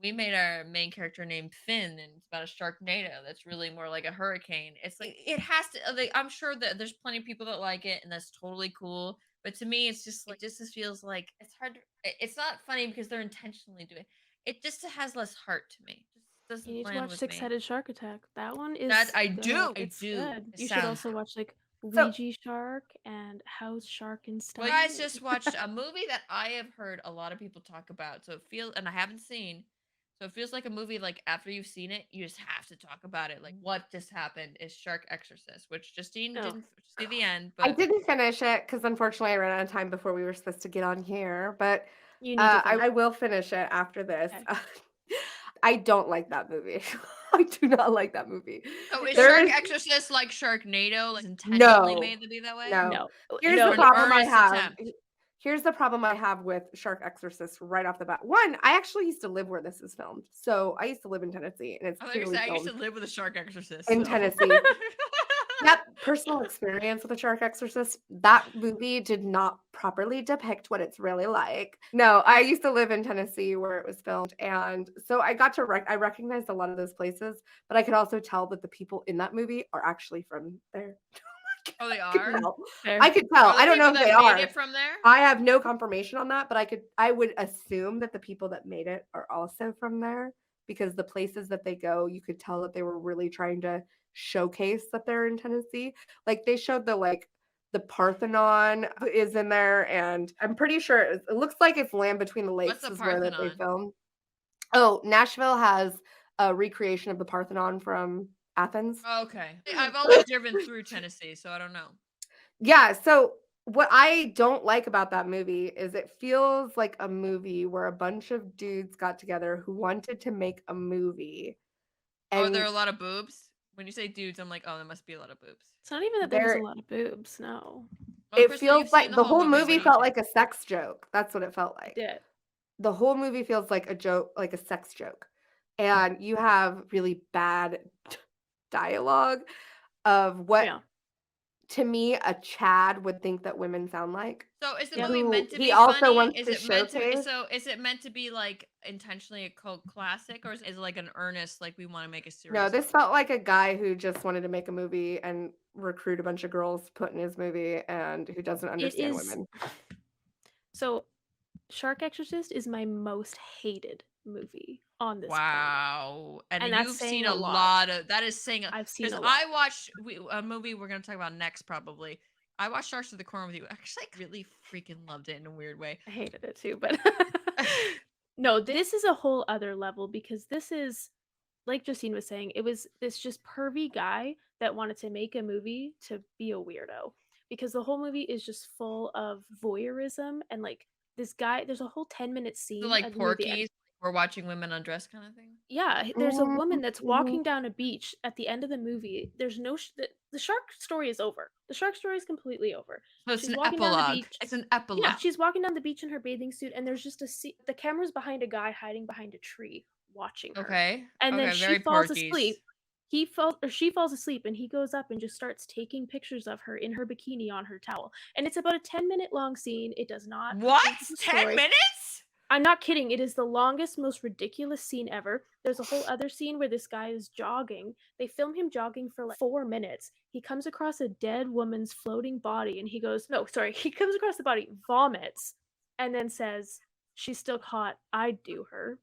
we made our main character named Finn, and it's about a Sharknado that's really more like a hurricane. It's like it has to. Like, I'm sure that there's plenty of people that like it, and that's totally cool. But to me, it's just like just feels like it's hard. It's not funny because they're intentionally doing it. It just has less heart to me. Just You doesn't need to land watch with me. Six-Headed Shark Attack. That one That is I good. do. I It's do. good. It You should sounds also watch like So Ouija Shark and House Shark and Well, stuff. guys just watched a movie that I have heard a lot of people talk about. So it feels, and I haven't seen. So it feels like a movie like after you've seen it, you just have to talk about it. Like what just happened is Shark Exorcist, which Justine Oh, didn't see the end, I but didn't finish it because unfortunately I ran out of time before we were supposed to get on here. But you need to finish. I will finish it after this. Okay. I don't like that movie. I do not like that movie. so is There Shark is Exorcist like Sharknado, like intentionally no, made to be that way? no. No, Here's no, the Or an no. problem I earnest have. attempt? Here's the problem I have with Shark Exorcist right off the bat. One, I actually used to live where this is filmed. So I used to live in Tennessee, and it's I thought you clearly said I used to filmed live with a Shark Exorcist. in So. Tennessee. That personal experience with the Shark Exorcist, that movie did not properly depict what it's really like. No, I used to live in Tennessee where it was filmed, and so I got to I recognized a lot of those places, but I could also tell that the people in that movie are actually from there. Oh, they I could are. tell. Fair. I could tell. Are the I don't know people if that they made are. it from there? I have no confirmation on that, but I would assume that the people that made it are also from there because the places that they go, you could tell that they were really trying to showcase that they're in Tennessee. Like they showed the Parthenon is in there, and I'm pretty sure it looks like it's Land Between the What's Lakes the is where that they Parthenon? filmed. Oh, Nashville has a recreation of the Parthenon from Athens. Okay. I've only driven through Tennessee, so I don't know. Yeah, so what I don't like about that movie is it feels like a movie where a bunch of dudes got together who wanted to make a movie Are there and a lot of boobs? When you say dudes, I'm like, oh, there must be a lot of boobs. It's not even that there was a there lot of boobs. No, Well, it Crystal, feels you've seen like the the whole whole movie. What movie do you felt think? like a sex joke. That's what it felt it like. did. The whole movie feels like a joke, like a sex joke. And you have really bad dialogue of what Yeah. to me a Chad would think that women sound like. So is the Yeah. movie Who meant to he be also funny? wants Is to it meant to be showcase. so is it meant to be like intentionally a cult classic, or is it like an earnest, like we want to make a serious No, this movie? felt like a guy who just wanted to make a movie and recruit a bunch of girls to put in his movie and who doesn't It understand is. women. So, Shark Exorcist is my most hated movie on this planet, Wow. And and that's you've saying seen a a lot. lot of that is saying I've seen because a lot. I watched a movie we're gonna talk about next probably. I watched Sharks of the Corn with you. Actually, I really freaking loved it in a weird way. I hated it too, but no, this is a whole other level because this is, like Justine was saying, it was this just pervy guy that wanted to make a movie to be a weirdo because the whole movie is just full of voyeurism and like this guy. There's a whole 10-minute So scene like near the end. Porky's, we're watching women undress kind of thing. Yeah, there's a woman that's Mhm. walking down a beach at the end of the movie. There's no the shark story is over. The shark story is completely over. So it's She's an walking down the epilogue. beach. It's an Yeah, epilogue. she's walking down the beach in her bathing suit, and there's just the camera's behind a guy hiding behind a tree watching her. Okay. And then Okay, she very falls Porky's. asleep. He falls or she falls asleep, and he goes up and just starts taking pictures of her in her bikini on her towel. And it's about a 10-minute long scene. It does not What? contribute to the 10 story. minutes? I'm not kidding. It is the longest, most ridiculous scene ever. There's a whole other scene where this guy is jogging. They film him jogging for like 4 minutes. He comes across a dead woman's floating body and he goes, no, sorry. He comes across the body, vomits, and then says, "She's still hot. I'd do her."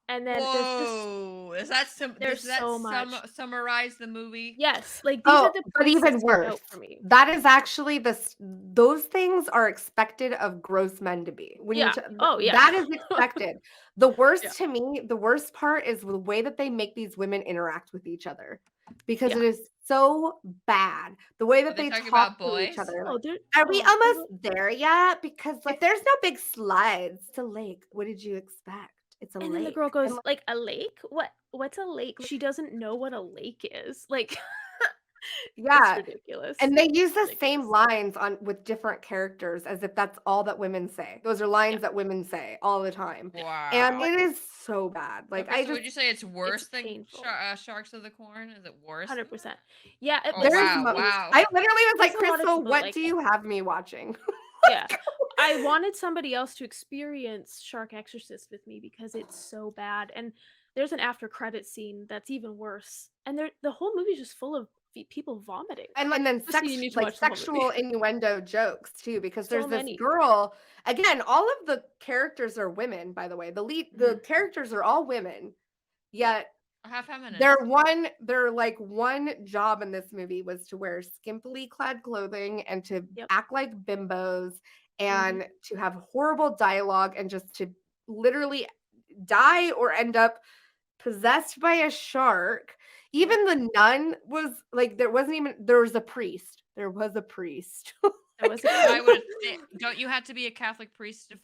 And then Whoa. Is that there's does that so much. Summarize the movie? Yes, like these Oh, are the but points even that stick worse. out for me. That is actually those things are expected of gross men to be. When Yeah. Oh, yeah. that is expected. The worst Yeah. to me, the worst part is the way that they make these women interact with each other. Because Yeah. it is so bad. The way that Are they they talking talk about to each boys? other. Oh, Like, there. are we Oh, almost there yet? Because like there's no big slides. It's a lake. What did you expect? It's a and lake. then the girl And goes, like, "A lake? What's a lake?" She doesn't know what a lake is. Like, yeah. it's ridiculous. And they use the Ridiculous. same lines on with different characters as if that's all that women say. Those are lines Yeah. that women say all the time. Wow. And it is so bad. Like Okay, I so would you say it's worse than painful. Sharks of the Corn? Is it worse? than 100%. that? Yeah, Oh, there's wow, mo- wow. I literally was There's like, a lot of Crystal, people what like do that. you have me watching? Yeah. I wanted somebody else to experience Shark Exorcist with me because it's so bad, and there's an after credit scene that's even worse, and the whole movie is just full of people vomiting. And then Just you need to like watch the whole movie. sexual innuendo jokes too, because So there's this many. girl. Again, all of the characters are women, by the way. The characters are all women, yet Half feminist. their like one job in this movie was to wear skimpily clad clothing and to Yep. act like bimbos and to have horrible dialogue and just to literally die or end up possessed by a shark. Even the nun was like, there was a priest. There was a priest. There was I would say, don't you have to be a Catholic priest to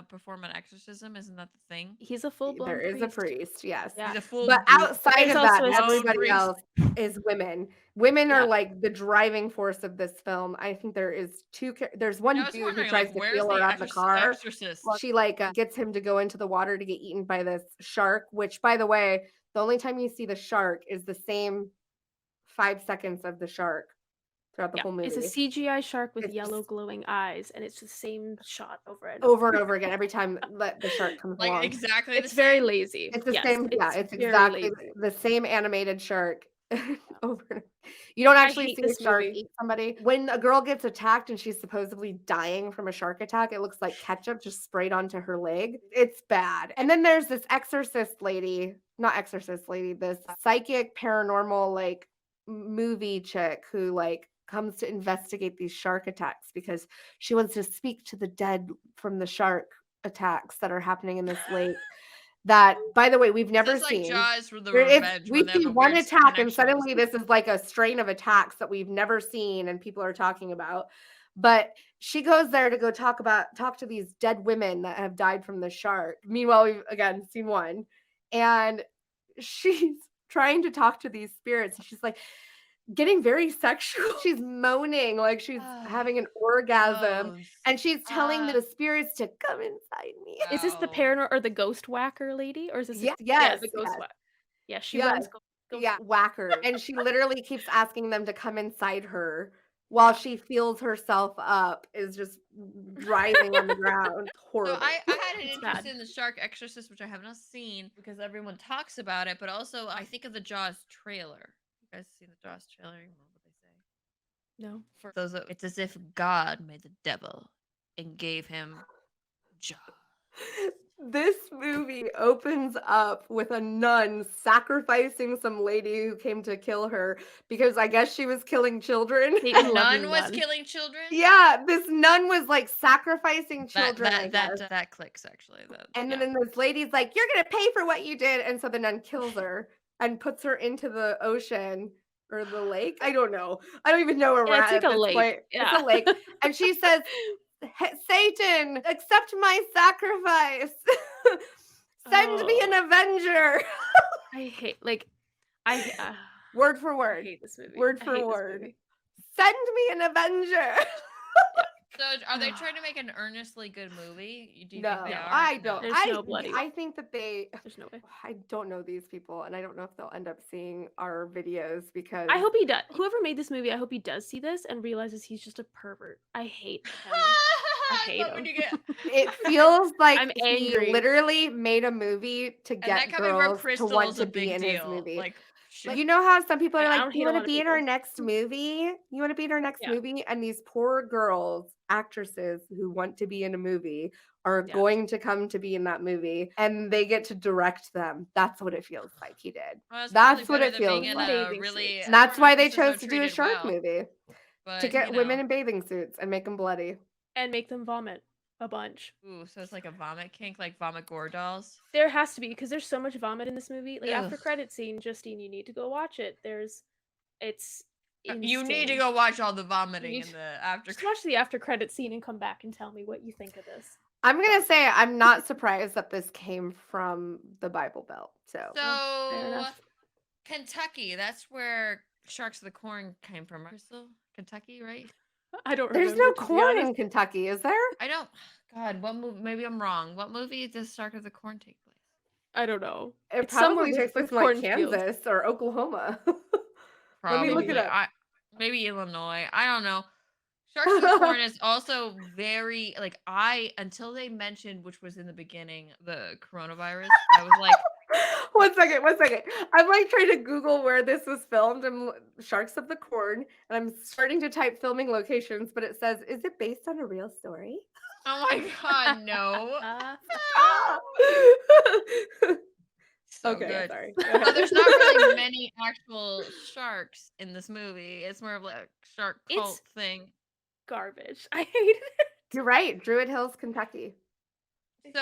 perform an exorcism? Isn't that the thing? He's a full blown There is a priest, yes. Yeah. He's a full. But outside There's of that, also a everybody priest. else is women. Women are Yeah. like the driving force of this film. I think there's one I was dude who wondering, tries like, to where's feel the her out in the car. Exorcist? Well, she like gets him to go into the water to get eaten by this shark, which, by the way, the only time you see the shark is the same 5 seconds of the shark throughout the whole movie. It's a CGI shark with It's yellow just glowing eyes, and it's the same shot over and over and over again every time the shark comes Like along. exactly. It's the very same? lazy. It's the Yes, same. Yeah, it's very exactly lazy. the same animated shark. Over. You don't actually hate see this a shark movie. eat somebody. When a girl gets attacked and she's supposedly dying from a shark attack, it looks like ketchup just sprayed onto her leg. It's bad. And then there's this exorcist lady, not exorcist lady, this psychic paranormal like movie chick who like comes to investigate these shark attacks because she wants to speak to the dead from the shark attacks that are happening in this lake. That, by the way, we've never It's like seen. Jaws for the It's revenge. we When they have see a one weird attack and connection. suddenly this is like a strain of attacks that we've never seen and people are talking about. But she goes there to go talk to these dead women that have died from the shark. Meanwhile, we've again seen one. And she's trying to talk to these spirits. And she's like getting very sexual. She's moaning like she's having an orgasm. Gross. And she's telling the spirits to come inside me. Is this the Wow. paranormal or the ghost whacker lady, or is this? Yes, Yeah, the yes, ghost yes. whack. Yeah, she Yes. runs. Ghost Yeah, whacker. And she literally keeps asking them to come inside her while she feels herself up, is just writhing on the ground. So Horrible. I had an It's interest bad. in the Shark Exorcist, which I have not seen because everyone talks about it, but also I think of the Jaws trailer. You guys seen the Jaws trailer? You know what they say? No. For those, it's as if God made the devil and gave him Jaws. This movie opens up with a nun sacrificing some lady who came to kill her because I guess she was killing children. Hate A and love nun you, was nun. killing children. Yeah, this nun was like sacrificing children. I guess. That clicks actually. And then this lady's like, "You're gonna pay for what you did," and so the nun kills her and puts her into the ocean or the lake. I don't know. I don't even know where we're Yeah, at it's like at a this lake. point. Yeah. It's a lake, and she says, "Satan, accept my sacrifice. Send me an avenger." I hate Word for I word. hate this movie. Word I for hate this word. movie. Send me an avenger. So are they trying to make an earnestly good movie? Do you No, think they are? I don't. There's no bloody. I think that There's no way. I don't know these people, and I don't know if they'll end up seeing our videos because I hope he does. Whoever made this movie, I hope he does see this and realizes he's just a pervert. I hate him. I hate But when him. you get it feels like I'm he angry. literally made a movie to and get that coming from girls to Crystal want is to a be big in deal. his movie. Like shit. You know how some people are I like, don't "Do you hate a want lot to of be in our people. next movie? You want to be in our next Yeah. movie?" And these poor girls, actresses who want to be in a movie, are Yeah. going to come to be in that movie, and they get to direct them. That's what it feels like he did. Well, it's That's probably what better it than being feels in like. a Bathing really. suits. And that's why they exorcists are chose to do a treated shark well, movie but, to get you women know. in bathing suits and make them bloody. And make them vomit a bunch. Ooh, so it's like a vomit kink, like vomit gore dolls. There has to be because there's so much vomit in this movie. Like after Ugh. credit scene, Justine, you need to go watch it. It's You need to insane. go watch all the vomiting need in the after. Just watch the after credit scene and come back and tell me what you think of this. I'm gonna say I'm not surprised that this came from the Bible Belt. fair So enough. Kentucky, that's where Sharks of the Corn came from, Crystal? Kentucky, right? I don't There's remember. no to be corn honest. in Kentucky, is there? I don't. God, what movie? Maybe I'm wrong. What movie does Shark of the Corn take place? I don't know. It It's somewhere probably takes place with in like cornfields. Kansas or Oklahoma. Probably. Let me look it up. Maybe Illinois. I don't know. Sharks of the Corn is also very like until they mentioned, which was in the beginning, the coronavirus. I was like, One second, one second. I'm like trying to Google where this was filmed. Sharks of the Corn, and I'm starting to type filming locations, but it says, "Is it based on a real story?" oh my god, no. Stop. So Okay, good. sorry. So there's not really many actual sharks in this movie. It's more of like a shark cult It's thing. garbage. I hated it. You're right. Druid Hills, Kentucky. So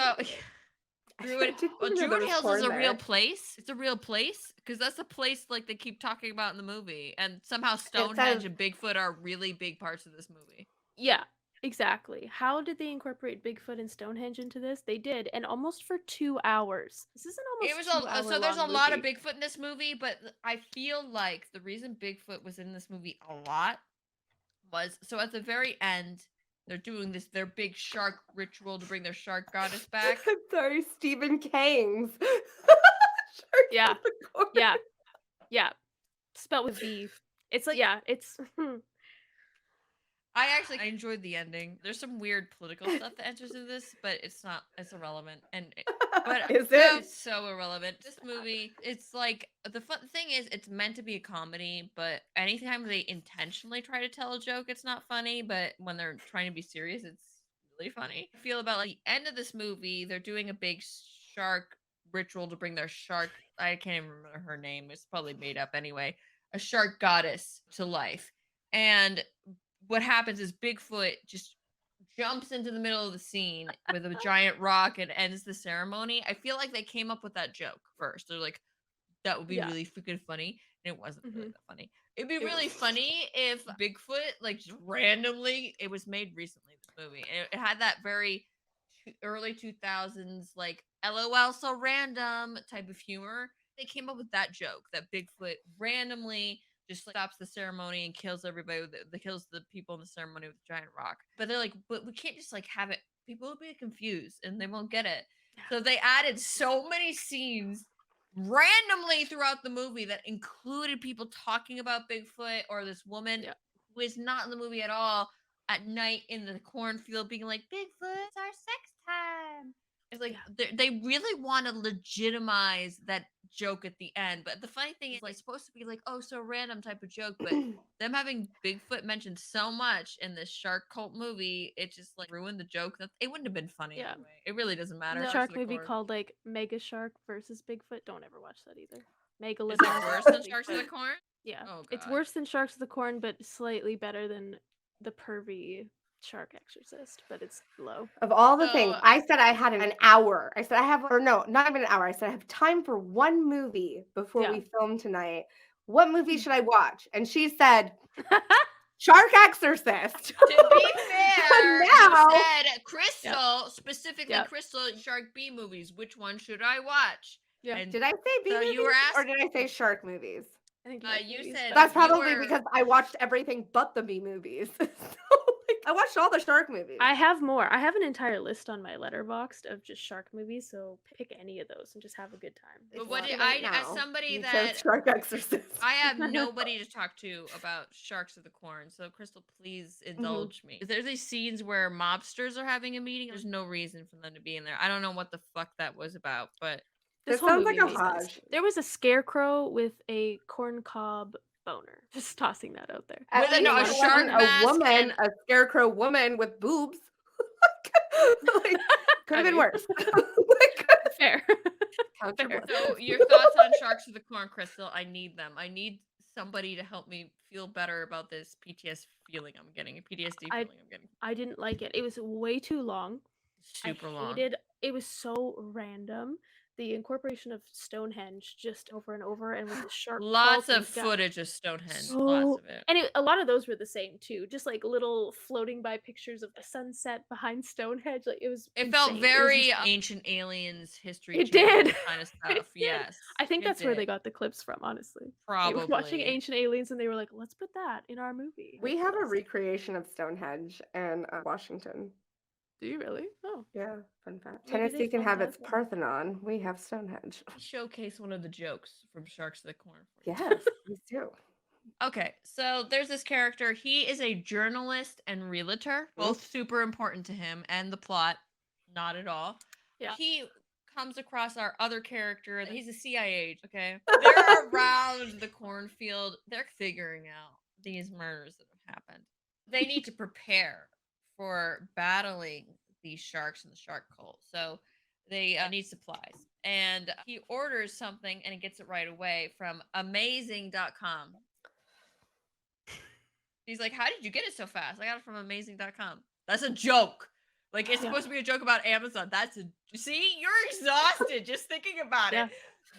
I didn't even know there Druid was Hills is corn a real there. place. It's a real place because that's a place like they keep talking about in the movie, and somehow says- Stonehenge and Bigfoot are really big parts of this movie. Yeah, exactly. How did they incorporate Bigfoot and Stonehenge into this? They did, and almost for 2 hours. This is an It almost was 2 hour so there's a long lot of movie. Bigfoot in this movie, but I feel like the reason Bigfoot was in this movie a lot was so at the very end they're doing their big shark ritual to bring their shark goddess back. I'm sorry, Stephen King's. Yeah. Sharks of the Corn. Yeah, yeah. Spelled with V. It's like it's I enjoyed the ending. There's some weird political stuff that enters into this, but it's irrelevant. But Is it? it's so irrelevant. This movie, it's like the fun thing is it's meant to be a comedy, but anytime they intentionally try to tell a joke, it's not funny. But when they're trying to be serious, it's really funny. I feel about like the end of this movie, they're doing a big shark ritual to bring their shark. I can't even remember her name. It's probably made up anyway. A shark goddess to life, and what happens is Bigfoot just jumps into the middle of the scene with a giant rock and ends the ceremony. I feel like they came up with that joke first. They're like, that would be Yeah. really freaking funny. And it wasn't really Mhm. that funny. It'd be It really was- funny if Bigfoot, like, just randomly, it was made recently, this movie. And it had that very early 2000s, like, LOL, so random type of humor. They came up with that joke that Bigfoot randomly just like, stops the ceremony and kills everybody kills the people in the ceremony with a giant rock. But they're like, but we can't just like have it. People will be confused and they won't get it. So they added so many scenes randomly throughout the movie that included people talking about Bigfoot or this woman who is not in the movie at all at night in the cornfield being like, Bigfoot, it's our sex time. It's like they really want to legitimize that joke at the end. But the funny thing is, like, it's supposed to be like, oh, so random type of joke. But them having Bigfoot mentioned so much in this shark cult movie, it just like ruined the joke. That it wouldn't have been funny anyway. It really doesn't matter. The Sharks shark of the movie Corn. called like Mega Shark versus Bigfoot. Don't ever watch that either. Is Megalodon. it worse than Sharks of the Corn? Yeah. Oh, It's God. worse than Sharks of the Corn, but slightly better than the pervy Shark Exorcist, but it's low. Of all the things, I said I had an hour. I said I have, or no, not even an hour. I said I have time for one movie before we film tonight. What movie should I watch? And she said, Shark Exorcist. To be fair, now, you said Crystal, specifically Crystal Shark B movies. Which one should I watch? Yeah. And did I say B so movies you were or did I say shark movies? I think you said that's probably because I watched everything but the B movies. So, like, I watched all the shark movies. I have more. I have an entire list on my Letterboxd of just shark movies, so pick any of those and just have a good time. But It's what fun. did as somebody you that chose Shark Exorcist. I have nobody to talk to about Sharks of the Corn, so Crystal, please indulge me. If there's these scenes where mobsters are having a meeting, there's no reason for them to be in there. I don't know what the fuck that was about, but This sounds movie like a made sense. Hodge. There was a scarecrow with a corncob boner. Just tossing that out there. At with a least it shark wasn't mask a woman, and a scarecrow woman with boobs. Like, could have been worse. Fair. Fair. So your thoughts on Sharks of the Corn, Crystal? I need them. I need somebody to help me feel better about this PTSD feeling I'm getting. I didn't like it. It was way too long. Super long. It was so random. The incorporation of Stonehenge just over and over, and with the shark. Lots of footage of Stonehenge. Lots of it. And a lot of those were the same too. Just like little floating by pictures of the sunset behind Stonehenge. Like it felt insane. very Ancient Aliens history. It did kind of stuff. Yes. I think that's where they got the clips from. Honestly, probably they were watching Ancient Aliens, and they were like, "Let's put that in our movie." We have a recreation of Stonehenge in Washington. Do you really? Oh, yeah. Fun fact. Maybe Tennessee can have its that. Parthenon. We have Stonehenge. Showcase one of the jokes from Sharks of the Corn. Yes, please do. Okay, so there's this character. He is a journalist and realtor, both super important to him and the plot. Not at all. Yeah. He comes across our other character. He's a CIA agent, okay? They're around the cornfield. They're figuring out these murders that have happened. They need to prepare for battling these sharks and the shark cult. So they need supplies. And he orders something and he gets it right away from amazing.com. He's like, "How did you get it so fast?" "I got it from amazing.com." That's a joke. Like, it's supposed to be a joke about Amazon. See, you're exhausted just thinking about Yeah. it.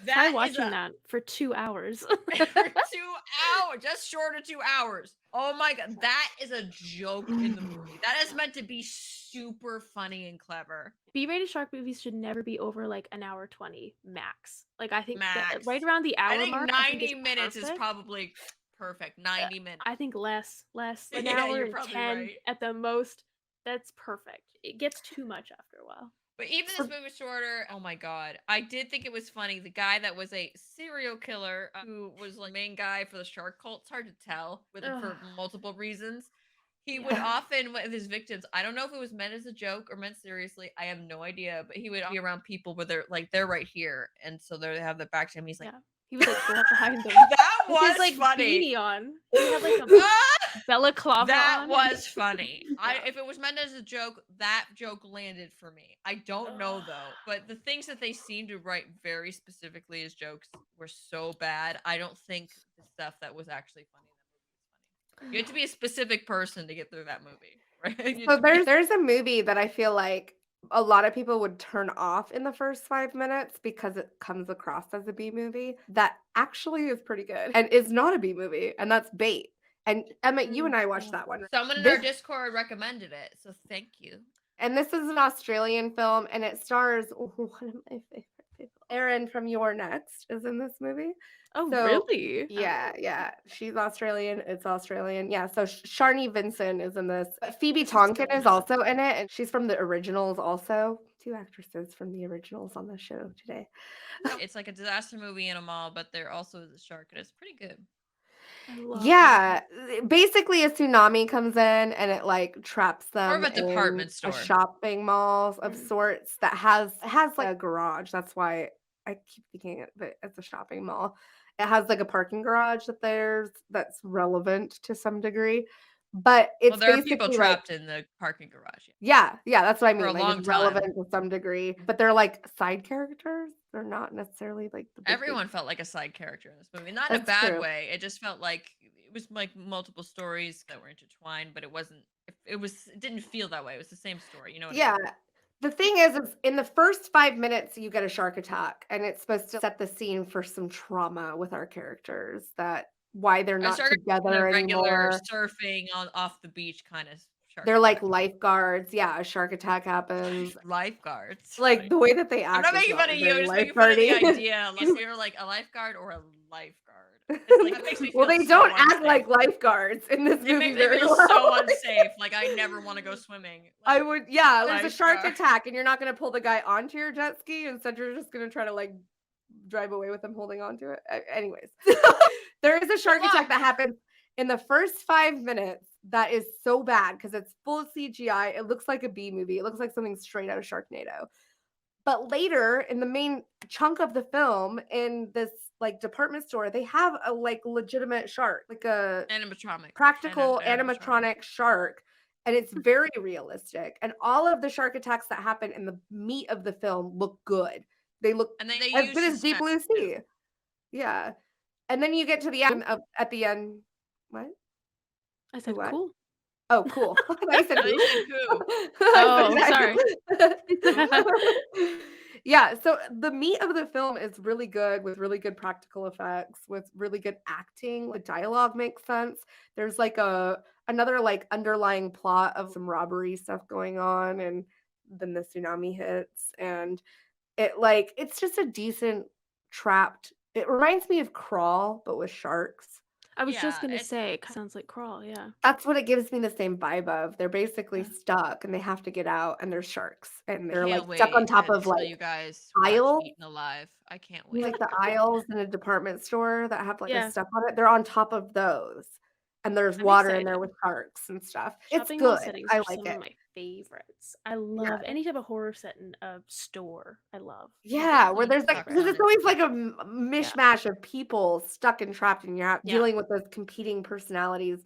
Try That is watching that for 2 hours. for 2 hours, just short of 2 hours. Oh my god, that is a joke in the movie. That is meant to be super funny and clever. B-rated shark movies should never be over like an hour 20 max. Like I think that Max. right around the hour I think mark, 90 minutes is perfect. probably perfect. 90 minutes. I think less, an Yeah, hour you're and probably 10 right. at the most. That's perfect. It gets too much after a while. But even this movie was shorter. Oh my god. I did think it was funny. The guy that was a serial killer who was like main guy for the shark cult. It's hard to tell for multiple reasons. He would often with his victims, I don't know if it was meant as a joke or meant seriously. I have no idea. But he would be around people where they're right here. And so they have their back to him. He's like, he would like go up behind them. that with was his, like, funny. beanie on. He had like a balaclava that on. was funny. If it was meant as a joke, that joke landed for me. I don't know though, but the things that they seemed to write very specifically as jokes were so bad. I don't think the stuff that was actually funny in that movie was funny. You have to be a specific person to get through that movie, right? So there's a movie that I feel like a lot of people would turn off in the first 5 minutes because it comes across as a B movie that actually is pretty good and is not a B movie, and that's Bait. And Emma, you and I watched that one. Someone in our Discord recommended it, so thank you. And this is an Australian film, and it stars one of my favorite people. Erin from Your Next is in this movie. Oh, really? Yeah. She's Australian. It's Australian. Yeah. So Sharni Vinson is in this. Phoebe Tonkin is also in it, and she's from the originals also. 2 actresses from the originals on the show today. It's like a disaster movie in a mall, but there also is a shark, and it's pretty good. Yeah, basically a tsunami comes in and it like traps them More of a department store, a shopping mall of sorts that has like a garage. That's why I keep thinking that it's a shopping mall. It has like a parking garage that's relevant to some degree, but it's there are basically people trapped in the parking garage. Yeah, that's what I mean. For a like long it's time. relevant to some degree, but they're like side characters. They're not necessarily like the big Everyone felt like a side character in this movie, not in a That's bad true. way. It just felt like it was like multiple stories that were intertwined, but it wasn't. It didn't feel that way. It was the same story, you know. Yeah. The thing is in the first 5 minutes, you get a shark attack, and it's supposed to set the scene for some trauma with our characters that why they're I not started together regular anymore. surfing off the beach kind of shark. They're like lifeguards. Yeah, a shark attack happens. Lifeguards. Like the way that they act. I'm not is making fun of you. very I'm just making fun of the lifeguardy. idea. Unless you're like a lifeguard or a lifeguard. It's like, that makes me Well, feel they so don't act unsafe. like lifeguards in this It movie makes me very feel well. so unsafe. Like I never want to go swimming. I would, yeah. There's a shark Lifeguard. attack, and you're not going to pull the guy onto your jet ski. Instead, you're just going to try to like drive away with him holding onto it. Anyways, there is a shark attack that happens in the first 5 minutes. That is so bad because it's full CGI. It looks like a B movie. It looks like something straight out of Sharknado. But later in the main chunk of the film, in this like department store, they have a like legitimate shark, like a practical animatronic shark. And it's very realistic. And all of the shark attacks that happen in the meat of the film look good. They look as good as Deep Blue Sea. Yeah. And then you get to the end at the end. What? I said what? cool. Oh, cool. I said cool. Oh, sorry. Yeah, so the meat of the film is really good with really good practical effects, with really good acting. The dialogue makes sense. There's like another like underlying plot of some robbery stuff going on, and then the tsunami hits, and it's just a decent trapped. It reminds me of Crawl, but with sharks. I was just Yeah, gonna it's say, it sounds like Crawl, yeah. That's what it gives me the same vibe of. They're basically Yeah. stuck and they have to get out and there's sharks and they're like can't stuck on wait top of until like you guys watch aisles, Eaten Alive. I can't like wait. the aisles in a department store that have like the Yeah, stuff on it. They're on top of those. And there's I'm water in there excited. with sharks and stuff. It's Shopping mall good. settings I are like some of it. my favorites. I Yeah. love any type of horror set in a store, I love. Yeah, where Theme there's like parks because are it's always like a Yeah. mishmash of people stuck and trapped and you're Yeah. dealing with those competing personalities.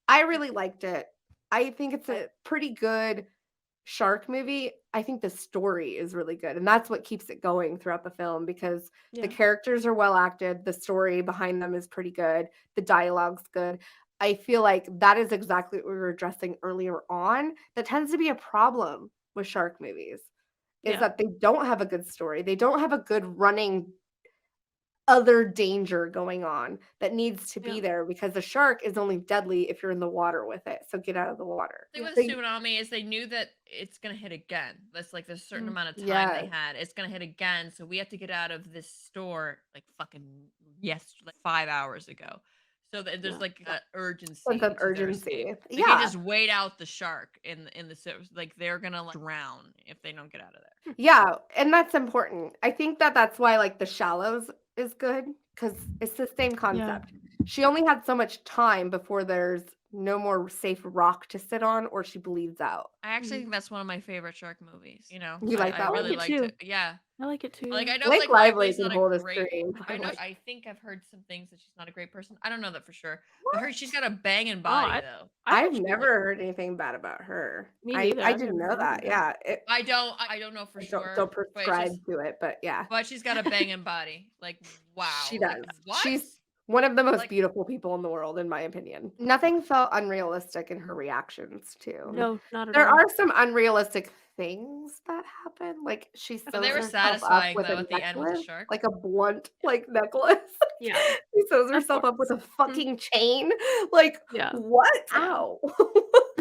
I really liked it. I think it's a pretty good shark movie. I think the story is really good, and that's what keeps it going throughout the film because the Yeah. characters are well acted, the story behind them is pretty good, the dialogue's good. I feel like that is exactly what we were addressing earlier on. That tends to be a problem with shark movies is Yeah. that they don't have a good story. They don't have a good running other danger going on that needs to be Yeah. there because the shark is only deadly if you're in the water with it. So get out of the water. The thing with They tsunami is they knew that it's gonna hit again. That's like there's a certain Mhm. amount of time they Yes. had. It's gonna hit again, so we have to get out of this store like fucking like 5 hours ago. So that there's Yeah. like a urgency Sense of to their urgency. escape. They can't Yeah. just wait out the shark in the like they're gonna like drown if they don't get out of there. Yeah, and that's important. I think that that's why like The Shallows is good because it's the same Yeah. concept. She only had so much time before there's no more safe rock to sit on or she bleeds out. I actually Mhm. think that's one of my favorite shark movies. You know, You like I that I like really one? it liked too. it. Yeah, I like it too, like yeah. I know Blake Blake Lively Lively's can not a hold a great. scream. I know. Like, I think I've heard some things that she's not a great person. I don't know that for sure, but she's what? got a banging Oh, body though. I I've thought she was never heard anything bad about her. me I neither, I I've didn't never know heard anything that. bad. Yeah, I don't know for I sure, don't but it's prescribe just to it, but yeah, but she's got a banging body. Like she wow, like does. what? She's one of the most Like beautiful people in the world, in my opinion. Nothing felt unrealistic in her reactions too. No, not at There all. are some unrealistic things that happen, like she but they sews were herself up satisfying with though a at the end with the necklace, shark. like a blunt, like, necklace. Yeah, She sews of herself up with course. a fucking chain. Like, Yeah. what? Yeah. Ow.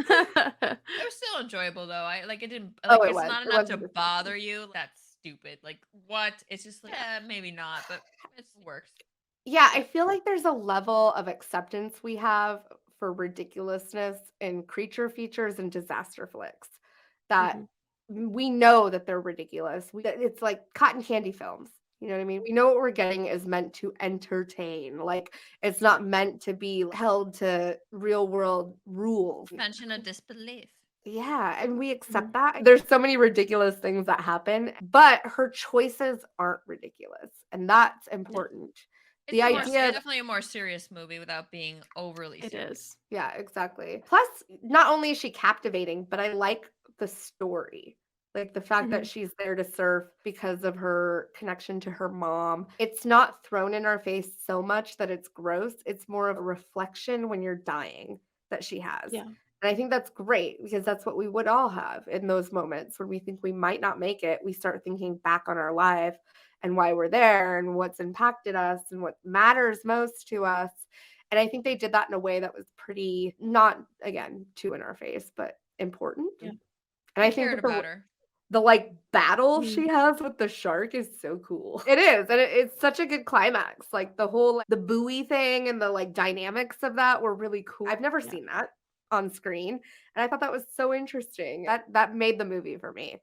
It was still enjoyable though. I like it didn't Oh, like it it's was. not It enough was to disgusting. bother you. That's stupid. Like what? It's just like maybe not, but it works. Yeah, I Yeah. feel like there's a level of acceptance we have for ridiculousness in creature features and disaster flicks that Mhm. we know that they're ridiculous. That it's like cotton candy films. You know what I mean? We know what we're getting is meant to entertain. Like it's not meant to be held to real world rules. Suspension of disbelief. Yeah, and we accept Mhm. that. There's so many ridiculous things that happen, but her choices aren't ridiculous, and that's Yeah. important. It's The a more idea it's of definitely a more serious movie without being overly It serious. is. yeah, exactly. Plus, not only is she captivating, but I like the story. Like the fact that Mhm. she's there to surf because of her connection to her mom. It's not thrown in our face so much that it's gross. It's more of a reflection when you're dying that she has. Yeah. And I think that's great because that's what we would all have in those moments when we think we might not make it. We start thinking back on our life and why we're there and what's impacted us and what matters most to us. And I think they did that in a way that was pretty not again too in our face, but important. Yeah. And I I think cared that about her. the like battle Mhm. she has with the shark is so cool. It is, and it's such a good climax. Like the whole the buoy thing and the like dynamics of that were really cool. I've never Yeah. seen that on screen, and I thought that was so interesting. That made the movie for me.